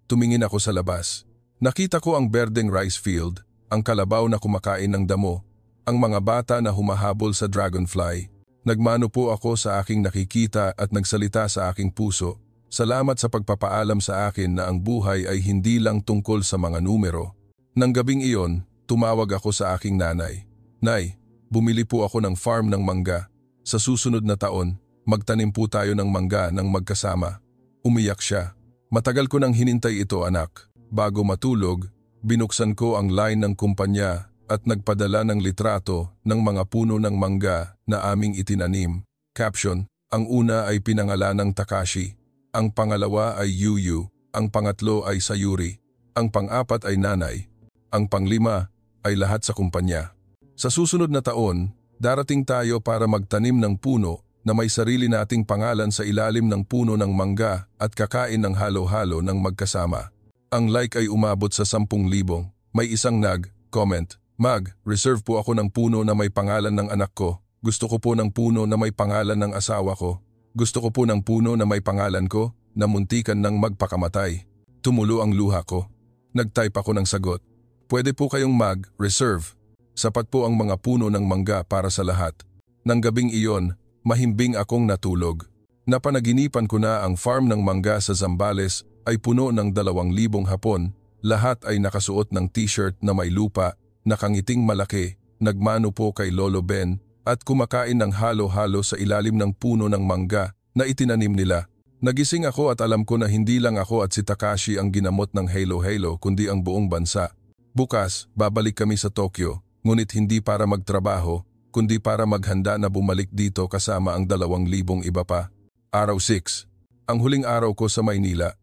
Tumingin ako sa labas. Nakita ko ang berdeng rice field, ang kalabaw na kumakain ng damo, ang mga bata na humahabol sa dragonfly. Nagmano po ako sa aking nakikita at nagsalita sa aking puso. Salamat sa pagpapaalam sa akin na ang buhay ay hindi lang tungkol sa mga numero. Nang gabing iyon, tumawag ako sa aking nanay. "Nay, bumili po ako ng farm ng mangga. Sa susunod na taon, magtanim po tayo ng mangga ng magkasama." Umiyak siya. "Matagal ko nang hinintay ito, anak." Bago matulog, binuksan ko ang line ng kumpanya at nagpadala ng litrato ng mga puno ng mangga na aming itinanim. Caption, ang una ay pinangalanang Takashi, ang pangalawa ay Yuyu, ang pangatlo ay Sayuri, ang pang-apat ay Nanay, ang panglima ay lahat sa kumpanya. Sa susunod na taon, darating tayo para magtanim ng puno na may sarili nating pangalan sa ilalim ng puno ng mangga at kakain ng halo-halo ng magkasama. Ang like ay umabot sa 10,000. May isang comment, "Mag, reserve po ako ng puno na may pangalan ng anak ko. Gusto ko po ng puno na may pangalan ng asawa ko. Gusto ko po ng puno na may pangalan ko na muntikan ng magpakamatay." Tumulo ang luha ko. Nag-type ako ng sagot. "Pwede po kayong reserve. Sapat po ang mga puno ng mangga para sa lahat." Nang gabing iyon, mahimbing akong natulog. Napanaginipan ko na ang farm ng mangga sa Zambales ay puno ng 2,000 hapon. Lahat ay nakasuot ng t-shirt na may lupa, nakangiting malaki, nagmano po kay Lolo Ben at kumakain ng halo-halo sa ilalim ng puno ng mangga na itinanim nila. Nagising ako at alam ko na hindi lang ako at si Takashi ang ginamot ng halo-halo kundi ang buong bansa. Bukas, babalik kami sa Tokyo, ngunit hindi para magtrabaho, kundi para maghanda na bumalik dito kasama ang 2,000 iba pa. Araw 6. Ang huling araw ko sa Maynila.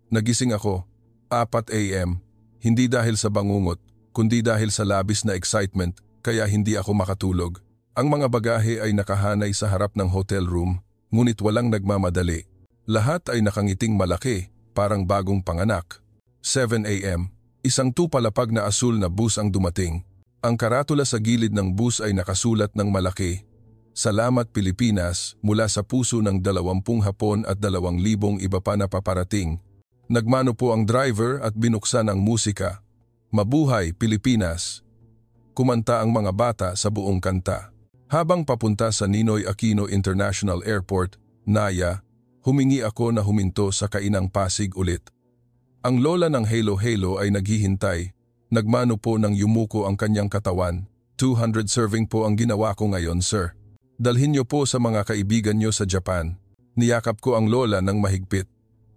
Nagising ako, 4 AM, hindi dahil sa bangungot, kundi dahil sa labis na excitement, kaya hindi ako makatulog. Ang mga bagahe ay nakahanay sa harap ng hotel room, ngunit walang nagmamadali. Lahat ay nakangiting malaki, parang bagong panganak. 7 AM, isang tupalapag na asul na bus ang dumating. Ang karatula sa gilid ng bus ay nakasulat ng malaki, "Salamat Pilipinas," mula sa puso ng 20 Hapon at 2,000 iba pa na paparating. Nagmano po ang driver at binuksan ang musika. "Mabuhay Pilipinas!" Kumanta ang mga bata sa buong kanta. Habang papunta sa Ninoy Aquino International Airport, Naya, humingi ako na huminto sa kainang Pasig ulit. Ang lola ng halo-halo ay naghihintay. Nagmano po ng yumuko ang kanyang katawan. 200 serving po ang ginawa ko ngayon, sir. Dalhin niyo po sa mga kaibigan niyo sa Japan. Niyakap ko ang lola ng mahigpit.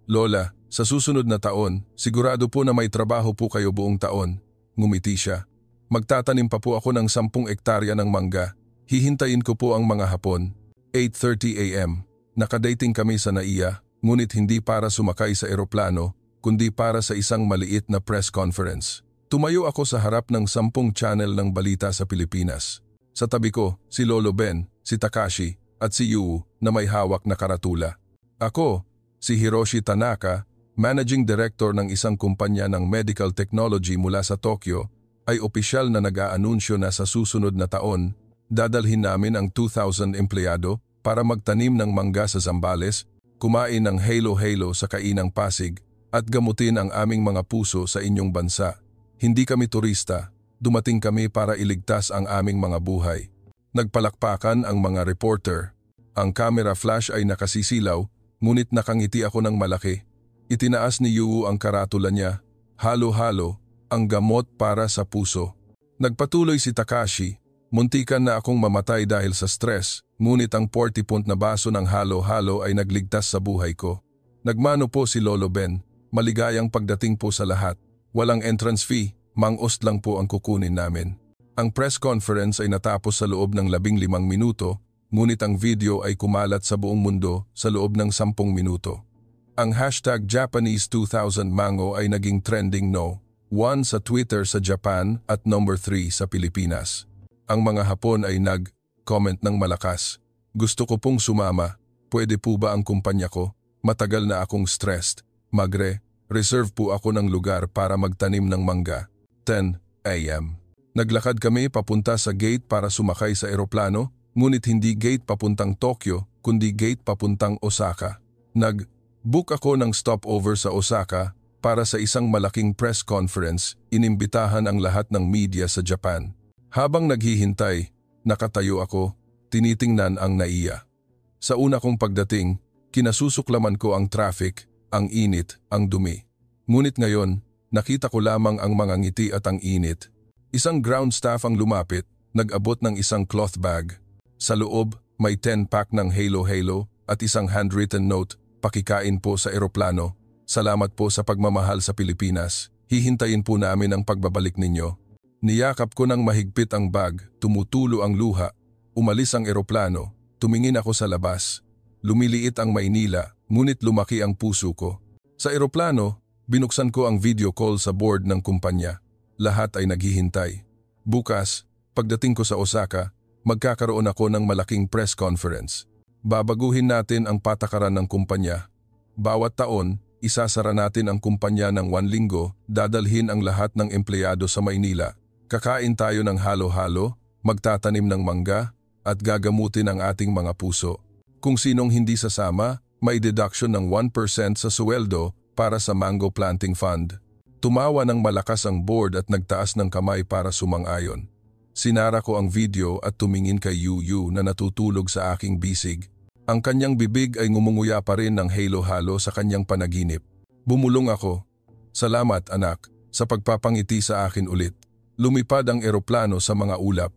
"Lola, sa susunod na taon, sigurado po na may trabaho po kayo buong taon." Ngumiti siya. "Magtatanim pa po ako ng 10 ektarya ng mangga. Hihintayin ko po ang mga hapon." 8:30 AM. Nakadating kami sa NAIA, ngunit hindi para sumakay sa eroplano, kundi para sa isang maliit na press conference. Tumayo ako sa harap ng 10 channel ng balita sa Pilipinas. Sa tabi ko, si Lolo Ben, si Takashi, at si Yu na may hawak na karatula. Ako, si Hiroshi Tanaka, Managing Director ng isang kumpanya ng medical technology mula sa Tokyo, ay opisyal na nag-aanunsyo na sa susunod na taon, dadalhin namin ang 2,000 empleyado para magtanim ng mangga sa Zambales, kumain ng halo-halo sa kainang Pasig, at gamutin ang aming mga puso sa inyong bansa. Hindi kami turista, dumating kami para iligtas ang aming mga buhay. Nagpalakpakan ang mga reporter. Ang camera flash ay nakasisilaw, ngunit nakangiti ako ng malaki. Itinaas ni Yu ang karatula niya, "Halo-halo, ang gamot para sa puso." Nagpatuloy si Takashi, "Muntikan na akong mamatay dahil sa stress, ngunit ang 40 na baso ng halo-halo ay nagligtas sa buhay ko." Nagmano po si Lolo Ben, "Maligayang pagdating po sa lahat. Walang entrance fee, mang-ost lang po ang kukunin namin." Ang press conference ay natapos sa loob ng 15 minuto, ngunit ang video ay kumalat sa buong mundo sa loob ng 10 minuto. Ang hashtag Japanese 2000 Mango ay naging trending no. 1 sa Twitter sa Japan at number 3 sa Pilipinas. Ang mga Hapon ay nag-comment ng malakas. Gusto ko pong sumama. Pwede po ba ang kumpanya ko? Matagal na akong stressed. Reserve po ako ng lugar para magtanim ng mangga. 10 a.m. Naglakad kami papunta sa gate para sumakay sa eroplano, ngunit hindi gate papuntang Tokyo, kundi gate papuntang Osaka. Nag-book ako ng stopover sa Osaka para sa isang malaking press conference. Inimbitahan ang lahat ng media sa Japan. Habang naghihintay, nakatayo ako, tinitingnan ang NAIA. Sa una kong pagdating, kinasusuklaman ko ang traffic, ang init, ang dumi. Ngunit ngayon, nakita ko lamang ang mga ngiti at ang init. Isang ground staff ang lumapit, nag-abot ng isang cloth bag. Sa loob, may 10-pack ng halo-halo at isang handwritten note, pakikain po sa eroplano. Salamat po sa pagmamahal sa Pilipinas. Hihintayin po namin ang pagbabalik ninyo. Niyakap ko ng mahigpit ang bag, tumutulo ang luha. Umalis ang eroplano, tumingin ako sa labas. Lumiliit ang Maynila, ngunit lumaki ang puso ko. Sa eroplano, binuksan ko ang video call sa board ng kumpanya. Lahat ay naghihintay. Bukas, pagdating ko sa Osaka, magkakaroon ako ng malaking press conference. Babaguhin natin ang patakaran ng kumpanya. Bawat taon, isasara natin ang kumpanya ng 1 linggo, dadalhin ang lahat ng empleyado sa Maynila. Kakain tayo ng halo-halo, magtatanim ng mangga, at gagamutin ang ating mga puso. Kung sinong hindi sasama, may deduction ng 1% sa sweldo para sa Mango Planting Fund. Tumawa ng malakas ang board at nagtaas ng kamay para sumang-ayon. Sinara ko ang video at tumingin kay Yu na natutulog sa aking bisig. Ang kanyang bibig ay ngumunguya pa rin ng halo-halo sa kanyang panaginip. Bumulong ako. Salamat anak, sa pagpapangiti sa akin ulit. Lumipad ang eroplano sa mga ulap.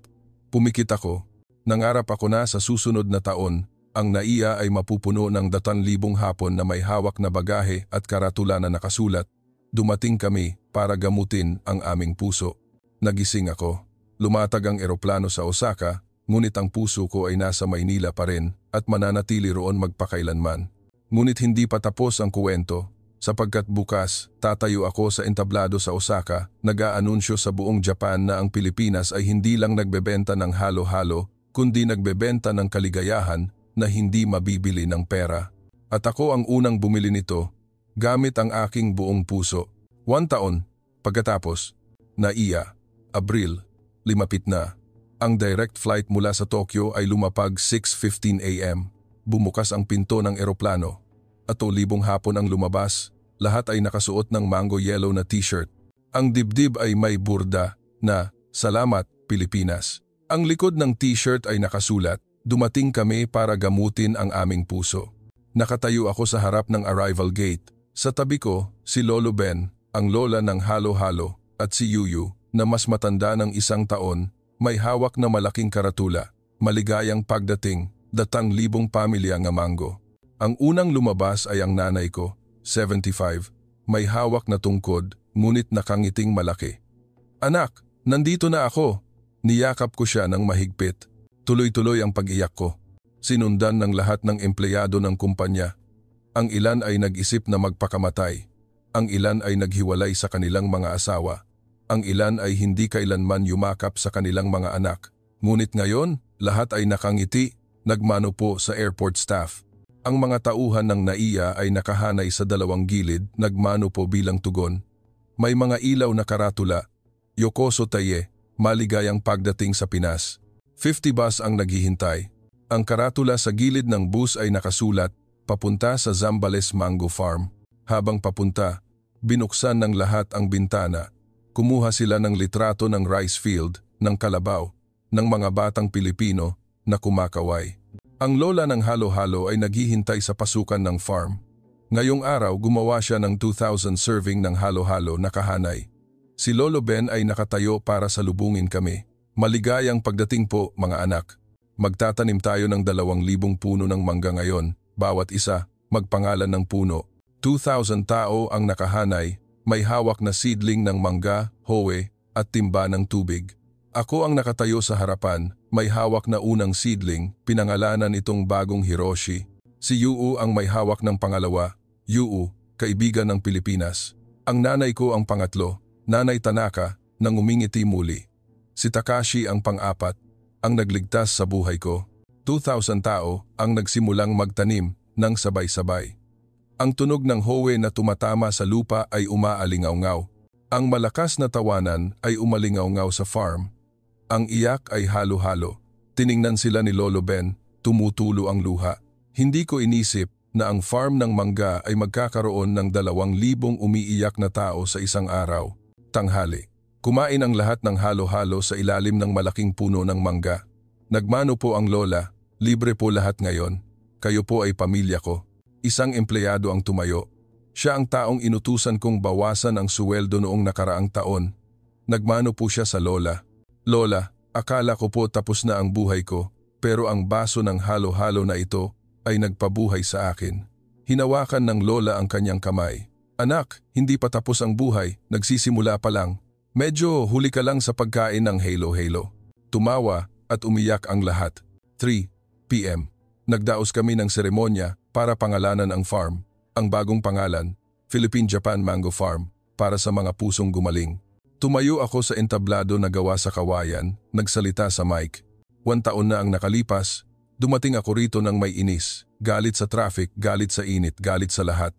Pumikit ako. Nangarap ako na sa susunod na taon, ang NAIA ay mapupuno ng 100,000 Hapon na may hawak na bagahe at karatula na nakasulat. Dumating kami para gamutin ang aming puso. Nagising ako. Lumatag ang eroplano sa Osaka, ngunit ang puso ko ay nasa Maynila pa rin at mananatili roon magpakailanman. Ngunit hindi pa tapos ang kuwento, sapagkat bukas tatayo ako sa entablado sa Osaka, nag-aanunsyo sa buong Japan na ang Pilipinas ay hindi lang nagbebenta ng halo-halo, kundi nagbebenta ng kaligayahan na hindi mabibili ng pera. At ako ang unang bumili nito, gamit ang aking buong puso. 1 taon, pagkatapos, NAIA, Abril, limapit na. Ang direct flight mula sa Tokyo ay lumapag 6:15 a.m. Bumukas ang pinto ng eroplano. At 2,000 Hapon ang lumabas, lahat ay nakasuot ng mango yellow na t-shirt. Ang dibdib ay may burda na, "Salamat, Pilipinas." Ang likod ng t-shirt ay nakasulat, "Dumating kami para gamutin ang aming puso." Nakatayo ako sa harap ng arrival gate. Sa tabi ko, si Lolo Ben, ang lola ng halo-halo, at si Yuyu, na mas matanda ng 1 taon, may hawak na malaking karatula. Maligayang pagdating, 100,000 pamilya nga mango. Ang unang lumabas ay ang nanay ko, 75, may hawak na tungkod, ngunit nakangiting malaki. "Anak, nandito na ako." Niyakap ko siya ng mahigpit. Tuloy-tuloy ang pag-iyak ko. Sinundan ng lahat ng empleyado ng kumpanya. Ang ilan ay nag-isip na magpakamatay. Ang ilan ay naghiwalay sa kanilang mga asawa. Ang ilan ay hindi kailanman yumakap sa kanilang mga anak. Ngunit ngayon, lahat ay nakangiti, nagmano po sa airport staff. Ang mga tauhan ng NAIA ay nakahanay sa 2 gilid, nagmano po bilang tugon. May mga ilaw na karatula, "Yokoso Taye, maligayang pagdating sa Pinas." 50 bus ang naghihintay. Ang karatula sa gilid ng bus ay nakasulat, "Papunta sa Zambales Mango Farm." Habang papunta, binuksan ng lahat ang bintana. Kumuha sila ng litrato ng rice field, ng kalabaw, ng mga batang Pilipino na kumakaway. Ang lola ng halo-halo ay naghihintay sa pasukan ng farm. Ngayong araw gumawa siya ng 2,000 serving ng halo-halo na kahanay. Si Lolo Ben ay nakatayo para salubungin kami. "Maligayang pagdating po mga anak. Magtatanim tayo ng 2,000 puno ng mangga ngayon. Bawat isa, magpangalan ng puno. 2,000 tao ang nakahanay, may hawak na seedling ng mangga, hoe, at timba ng tubig. Ako ang nakatayo sa harapan, may hawak na unang seedling, pinangalanan itong bagong Hiroshi. Si Yu ang may hawak ng pangalawa, Yu, kaibigan ng Pilipinas. Ang nanay ko ang pangatlo, Nanay Tanaka, nang umingiti muli. Si Takashi ang pang-apat, ang nagligtas sa buhay ko. 2,000 tao ang nagsimulang magtanim ng sabay-sabay. Ang tunog ng howe na tumatama sa lupa ay umaalingaw-ngaw. Ang malakas na tawanan ay umalingaw-ngaw sa farm. Ang iyak ay halo-halo. Tiningnan sila ni Lolo Ben, tumutulo ang luha. Hindi ko inisip na ang farm ng mangga ay magkakaroon ng 2,000 umiiyak na tao sa isang araw. Tanghali. Kumain ang lahat ng halo-halo sa ilalim ng malaking puno ng mangga. Nagmano po ang lola, libre po lahat ngayon. Kayo po ay pamilya ko. Isang empleyado ang tumayo. Siya ang taong inutusan kong bawasan ang suweldo noong nakaraang taon. Nagmano po siya sa lola. Lola, akala ko po tapos na ang buhay ko, pero ang baso ng halo-halo na ito ay nagpabuhay sa akin. Hinawakan ng lola ang kanyang kamay. Anak, hindi pa tapos ang buhay, nagsisimula pa lang. Medyo huli ka lang sa pagkain ng halo-halo. Tumawa at umiyak ang lahat. 3 p.m. Nagdaos kami ng seremonya para pangalanan ang farm. Ang bagong pangalan, Philippine-Japan Mango Farm, para sa mga pusong gumaling. Tumayo ako sa entablado na gawa sa kawayan, nagsalita sa mic. 1 taon na ang nakalipas, dumating ako rito ng may inis. Galit sa traffic, galit sa init, galit sa lahat.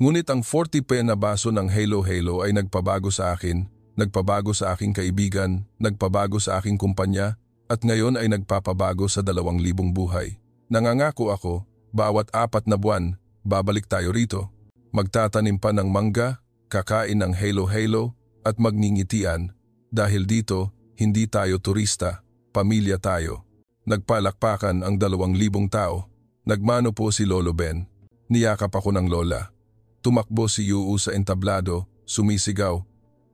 Ngunit ang 40 na baso ng halo-halo ay nagpabago sa akin, nagpabago sa aking kaibigan, nagpabago sa aking kumpanya, at ngayon ay nagpapabago sa 2,000 buhay. Nangangako ako, bawat 4 na buwan, babalik tayo rito. Magtatanim pa ng mangga, kakain ng halo-halo, at magngingitian. Dahil dito, hindi tayo turista, pamilya tayo. Nagpalakpakan ang 2,000 tao. Nagmano po si Lolo Ben. Niyakap ako ng lola. Tumakbo si Yu sa entablado, sumisigaw.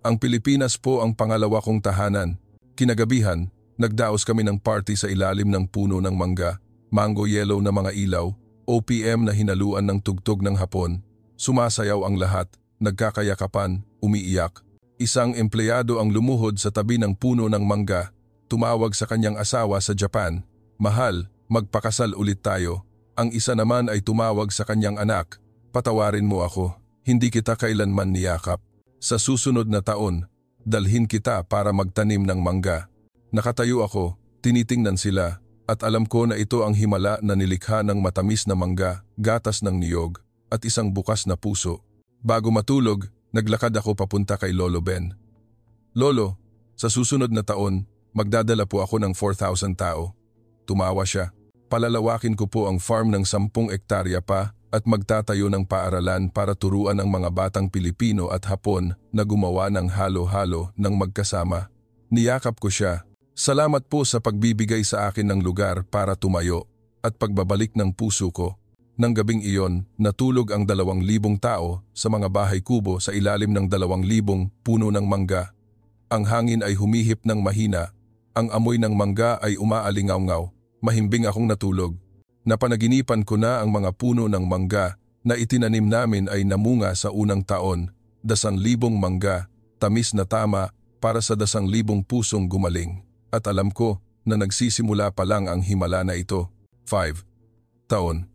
Ang Pilipinas po ang pangalawa kong tahanan. Kinagabihan, nagdaos kami ng party sa ilalim ng puno ng mangga, mango yellow na mga ilaw, OPM na hinaluan ng tugtog ng hapon. Sumasayaw ang lahat, nagkakayakapan, umiiyak. Isang empleyado ang lumuhod sa tabi ng puno ng mangga, tumawag sa kanyang asawa sa Japan, "Mahal, magpakasal ulit tayo." Ang isa naman ay tumawag sa kanyang anak, "Patawarin mo ako, hindi kita kailanman niyakap. Sa susunod na taon, dalhin kita para magtanim ng mangga." Nakatayo ako, tinitingnan sila, at alam ko na ito ang himala na nilikha ng matamis na mangga, gatas ng niyog, at isang bukas na puso. Bago matulog, naglakad ako papunta kay Lolo Ben. "Lolo, sa susunod na taon, magdadala po ako ng 4,000 tao." Tumawa siya. "Palalawakin ko po ang farm ng 10 hektarya pa at magtatayo ng paaralan para turuan ang mga batang Pilipino at Hapon na gumawa ng halo-halo ng magkasama." Niyakap ko siya. "Salamat po sa pagbibigay sa akin ng lugar para tumayo at pagbabalik ng puso ko." Nang gabing iyon, natulog ang 2,000 tao sa mga bahay kubo sa ilalim ng 2,000 puno ng mangga. Ang hangin ay humihip ng mahina, ang amoy ng mangga ay umaalingaw-ngaw. Mahimbing akong natulog. Napanaginipan ko na ang mga puno ng mangga na itinanim namin ay namunga sa unang taon. 10,000 mangga, tamis na tama para sa 10,000 pusong gumaling. At alam ko na nagsisimula pa lang ang himala na ito. 5 taon.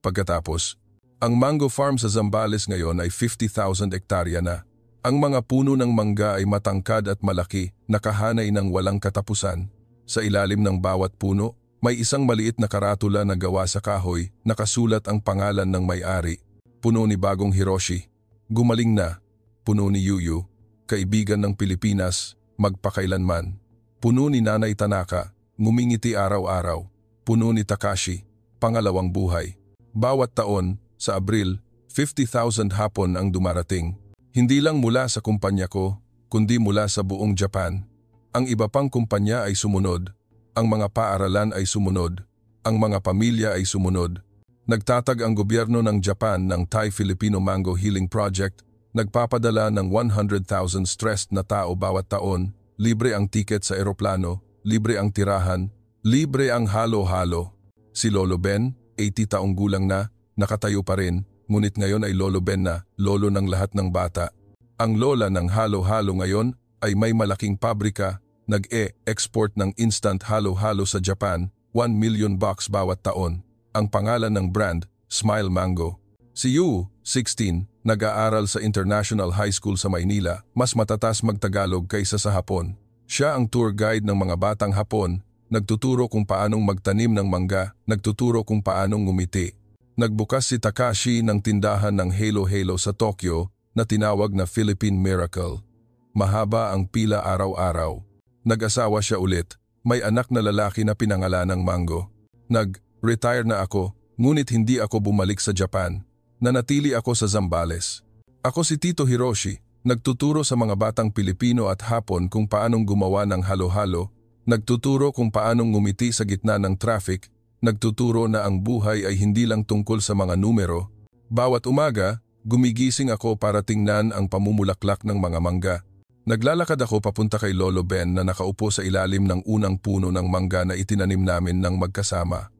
Pagkatapos, ang mango farm sa Zambales ngayon ay 50,000 hektarya na. Ang mga puno ng mangga ay matangkad at malaki, nakahanay ng walang katapusan. Sa ilalim ng bawat puno, may isang maliit na karatula na gawa sa kahoy, nakasulat ang pangalan ng may-ari. Puno ni Bagong Hiroshi. Gumaling na. Puno ni Yuyu. Kaibigan ng Pilipinas, magpakailanman. Puno ni Nanay Tanaka. Ngumingiti araw-araw. Puno ni Takashi. Pangalawang buhay. Bawat taon, sa Abril, 50,000 Hapon ang dumarating. Hindi lang mula sa kumpanya ko, kundi mula sa buong Japan. Ang iba pang kumpanya ay sumunod. Ang mga paaralan ay sumunod. Ang mga pamilya ay sumunod. Nagtatag ang gobyerno ng Japan ng Thai-Filipino Mango Healing Project, nagpapadala ng 100,000 stressed na tao bawat taon, libre ang tiket sa eroplano, libre ang tirahan, libre ang halo-halo. Si Lolo Ben, 80 taong gulang na, nakatayo pa rin, ngunit ngayon ay Lolo Ben na, lolo ng lahat ng bata. Ang lola ng halo-halo ngayon ay may malaking pabrika, nag-export ng instant halo-halo sa Japan, 1 million box bawat taon. Ang pangalan ng brand, Smile Mango. Si Yu, 16, nag-aaral sa International High School sa Maynila, mas matatas magtagalog kaysa sa Hapon. Siya ang tour guide ng mga batang Hapon nagtuturo kung paanong magtanim ng mangga, nagtuturo kung paanong ngumiti. Nagbukas si Takashi ng tindahan ng halo-halo sa Tokyo na tinawag na Philippine Miracle. Mahaba ang pila araw-araw. Nag-asawa siya ulit, may anak na lalaki na pinangalanang Mango. Nag-retire na ako, ngunit hindi ako bumalik sa Japan. Nanatili ako sa Zambales. Ako si Tito Hiroshi, nagtuturo sa mga batang Pilipino at Hapon kung paanong gumawa ng halo-halo, nagtuturo kung paanong ngumiti sa gitna ng traffic, nagtuturo na ang buhay ay hindi lang tungkol sa mga numero. Bawat umaga, gumigising ako para tingnan ang pamumulaklak ng mga mangga. Naglalakad ako papunta kay Lolo Ben na nakaupo sa ilalim ng unang puno ng mangga na itinanim namin ng magkasama.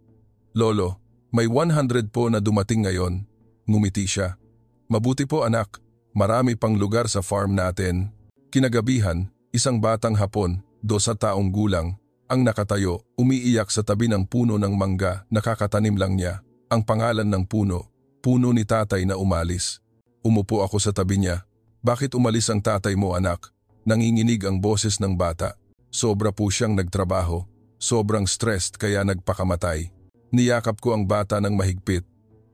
Lolo, may 100 po na dumating ngayon. Ngumiti siya. Mabuti po anak, marami pang lugar sa farm natin. Kinagabihan, isang batang Hapon, 2 taong gulang, ang nakatayo, umiiyak sa tabi ng puno ng mangga, nakakatanim lang niya. Ang pangalan ng puno, puno ni tatay na umalis. Umupo ako sa tabi niya. Bakit umalis ang tatay mo anak? Nanginginig ang boses ng bata. Sobra po siyang nagtrabaho. Sobrang stressed kaya nagpakamatay. Niyakap ko ang bata ng mahigpit.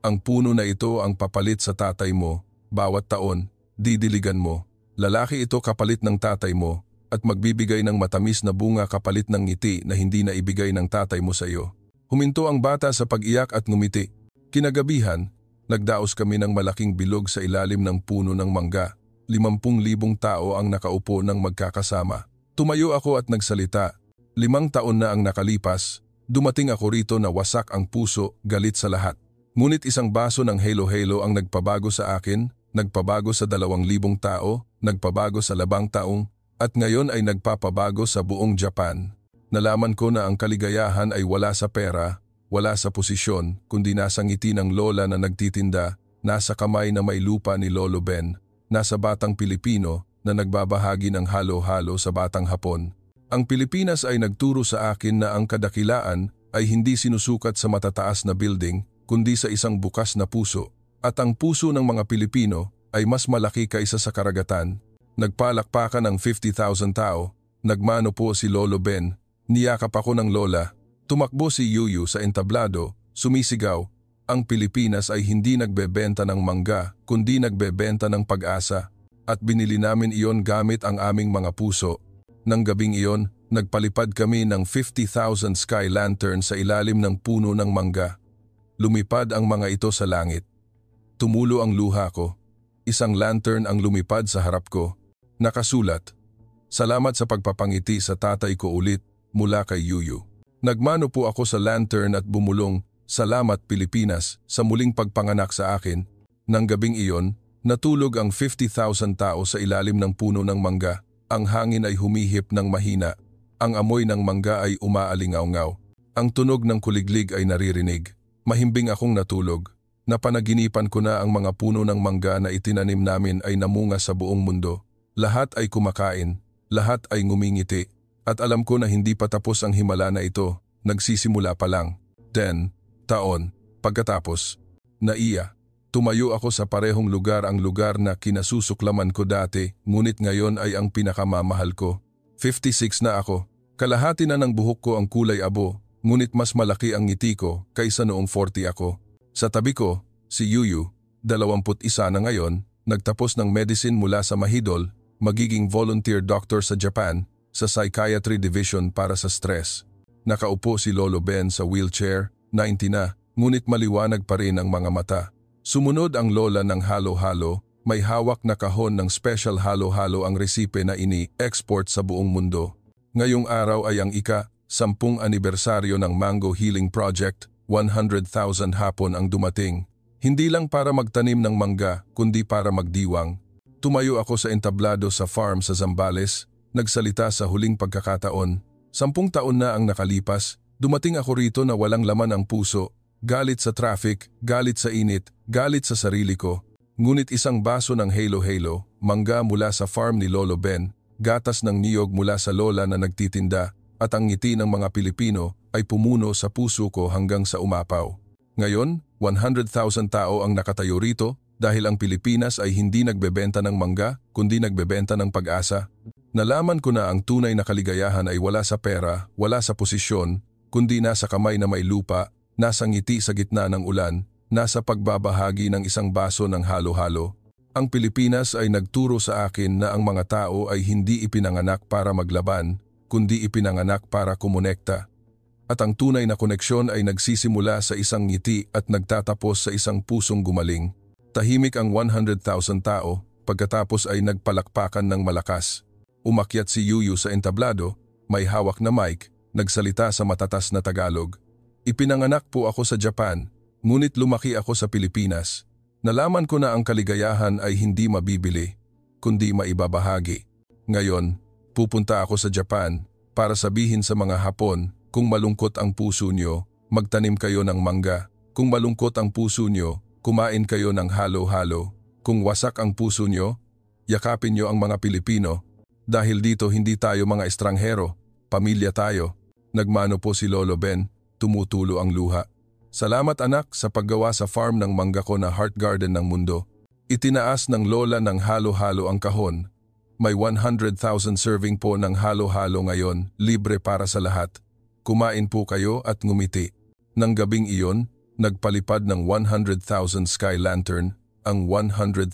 Ang puno na ito ang papalit sa tatay mo. Bawat taon, didiligan mo. Lalaki ito kapalit ng tatay mo at magbibigay ng matamis na bunga kapalit ng ngiti na hindi na ibigay ng tatay mo sa iyo. Huminto ang bata sa pag-iyak at ngumiti. Kinagabihan, nagdaos kami ng malaking bilog sa ilalim ng puno ng mangga. 50,000 tao ang nakaupo ng magkakasama. Tumayo ako at nagsalita. 5 taon na ang nakalipas. Dumating ako rito na wasak ang puso, galit sa lahat. Ngunit isang baso ng halo-halo ang nagpabago sa akin, nagpabago sa 2,000 tao, nagpabago sa 2 taong, at ngayon ay nagpapabago sa buong Japan. Nalaman ko na ang kaligayahan ay wala sa pera, wala sa posisyon, kundi nasa ngiti ng lola na nagtitinda, nasa kamay na may lupa ni Lolo Ben, nasa batang Pilipino na nagbabahagi ng halo-halo sa batang Hapon. Ang Pilipinas ay nagturo sa akin na ang kadakilaan ay hindi sinusukat sa matataas na building, kundi sa isang bukas na puso. At ang puso ng mga Pilipino ay mas malaki kaysa sa karagatan. Nagpalakpakan ng 50,000 tao. Nagmano po si Lolo Ben. Niyakap ako ng lola. Tumakbo si Yuyu sa entablado. Sumisigaw. Ang Pilipinas ay hindi nagbebenta ng mangga, kundi nagbebenta ng pag-asa. At binili namin iyon gamit ang aming mga puso. Nang gabing iyon, nagpalipad kami ng 50,000 sky lantern sa ilalim ng puno ng mangga. Lumipad ang mga ito sa langit. Tumulo ang luha ko. Isang lantern ang lumipad sa harap ko. Nakasulat, "Salamat sa pagpapangiti sa tatay ko ulit mula kay Yuyu." Nagmano po ako sa lantern at bumulong, "Salamat Pilipinas sa muling pagpanganak sa akin." Nang gabing iyon, natulog ang 50,000 tao sa ilalim ng puno ng mangga. Ang hangin ay humihip ng mahina. Ang amoy ng mangga ay umaalingaw-ngaw. Ang tunog ng kuliglig ay naririnig. Mahimbing akong natulog. Napanaginipan ko na ang mga puno ng mangga na itinanim namin ay namunga sa buong mundo. Lahat ay kumakain, lahat ay ngumingiti. At alam ko na hindi pa tapos ang himala na ito, nagsisimula pa lang. 10 taon, pagkatapos, naiya. Tumayo ako sa parehong lugar, ang lugar na kinasusuklaman ko dati, ngunit ngayon ay ang pinakamamahal ko. 56 na ako. Kalahati na ng buhok ko ang kulay abo. Ngunit mas malaki ang ngiti ko kaysa noong 40 ako. Sa tabi ko, si Yuyu, 21 na ngayon, nagtapos ng medicine mula sa Mahidol, magiging volunteer doctor sa Japan, sa psychiatry division para sa stress. Nakaupo si Lolo Ben sa wheelchair, 90 na, ngunit maliwanag pa rin ang mga mata. Sumunod ang lola ng halo-halo, may hawak na kahon ng special halo-halo ang resipe na ini-export sa buong mundo. Ngayong araw ay ang ika-10 anibersaryo ng Mango Healing Project, 100,000 Hapon ang dumating. Hindi lang para magtanim ng mangga, kundi para magdiwang. Tumayo ako sa entablado sa farm sa Zambales, nagsalita sa huling pagkakataon. 10 taon na ang nakalipas, dumating ako rito na walang laman ang puso, galit sa traffic, galit sa init, galit sa sarili ko. Ngunit isang baso ng halo-halo, mangga mula sa farm ni Lolo Ben, gatas ng niyog mula sa lola na nagtitinda, at ang ngiti ng mga Pilipino ay pumuno sa puso ko hanggang sa umapaw. Ngayon, 100,000 tao ang nakatayo rito dahil ang Pilipinas ay hindi nagbebenta ng mangga, kundi nagbebenta ng pag-asa. Nalaman ko na ang tunay na kaligayahan ay wala sa pera, wala sa posisyon, kundi nasa kamay na may lupa, nasa ngiti sa gitna ng ulan, nasa pagbabahagi ng isang baso ng halo-halo. Ang Pilipinas ay nagturo sa akin na ang mga tao ay hindi ipinanganak para maglaban, kundi ipinanganak para kumonekta. At ang tunay na koneksyon ay nagsisimula sa isang ngiti at nagtatapos sa isang pusong gumaling. Tahimik ang 100,000 tao, pagkatapos ay nagpalakpakan ng malakas. Umakyat si Yuyu sa entablado, may hawak na mic, nagsalita sa matatas na Tagalog. Ipinanganak po ako sa Japan, ngunit lumaki ako sa Pilipinas. Nalaman ko na ang kaligayahan ay hindi mabibili, kundi maibabahagi. Ngayon, pupunta ako sa Japan para sabihin sa mga Hapon, kung malungkot ang puso nyo, magtanim kayo ng mangga. Kung malungkot ang puso nyo, kumain kayo ng halo-halo. Kung wasak ang puso nyo, yakapin nyo ang mga Pilipino. Dahil dito hindi tayo mga estranghero, pamilya tayo. Nagmano po si Lolo Ben, tumutulo ang luha. Salamat anak sa paggawa sa farm ng mangga ko na Heart Garden ng mundo. Itinaas ng lola ng halo-halo ang kahon. May 100,000 serving po ng halo-halo ngayon, libre para sa lahat. Kumain po kayo at ngumiti. Nang gabing iyon, nagpalipad ng 100,000 sky lantern ang 100,000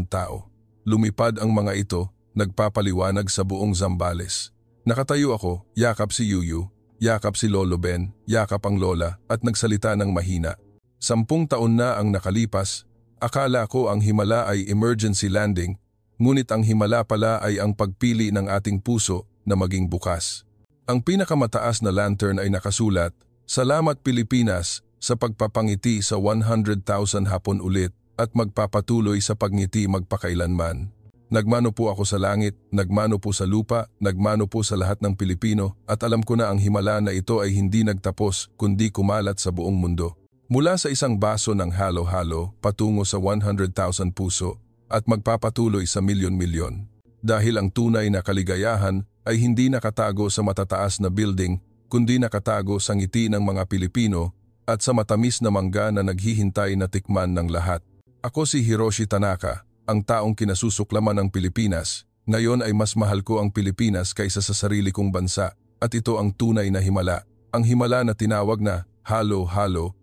tao. Lumipad ang mga ito, nagpapaliwanag sa buong Zambales. Nakatayo ako, yakap si Yuyu, yakap si Lolo Ben, yakap ang lola at nagsalita ng mahina. 10 taon na ang nakalipas, akala ko ang himala ay emergency landing, ngunit ang himala pala ay ang pagpili ng ating puso na maging bukas. Ang pinakamataas na lantern ay nakasulat, "Salamat Pilipinas sa pagpapangiti sa 100,000 Hapon ulit at magpapatuloy sa pagngiti magpakailanman." Nagmano po ako sa langit, nagmano po sa lupa, nagmano po sa lahat ng Pilipino at alam ko na ang himala na ito ay hindi nagtapos kundi kumalat sa buong mundo. Mula sa isang baso ng halo-halo patungo sa 100,000 puso at magpapatuloy sa milyon-milyon. Dahil ang tunay na kaligayahan ay hindi nakatago sa matataas na building kundi nakatago sa ngiti ng mga Pilipino at sa matamis na mangga na naghihintay na tikman ng lahat. Ako si Hiroshi Tanaka, ang taong kinasusuklaman ng Pilipinas. Ngayon ay mas mahal ko ang Pilipinas kaysa sa sarili kong bansa at ito ang tunay na himala. Ang himala na tinawag na halo-halo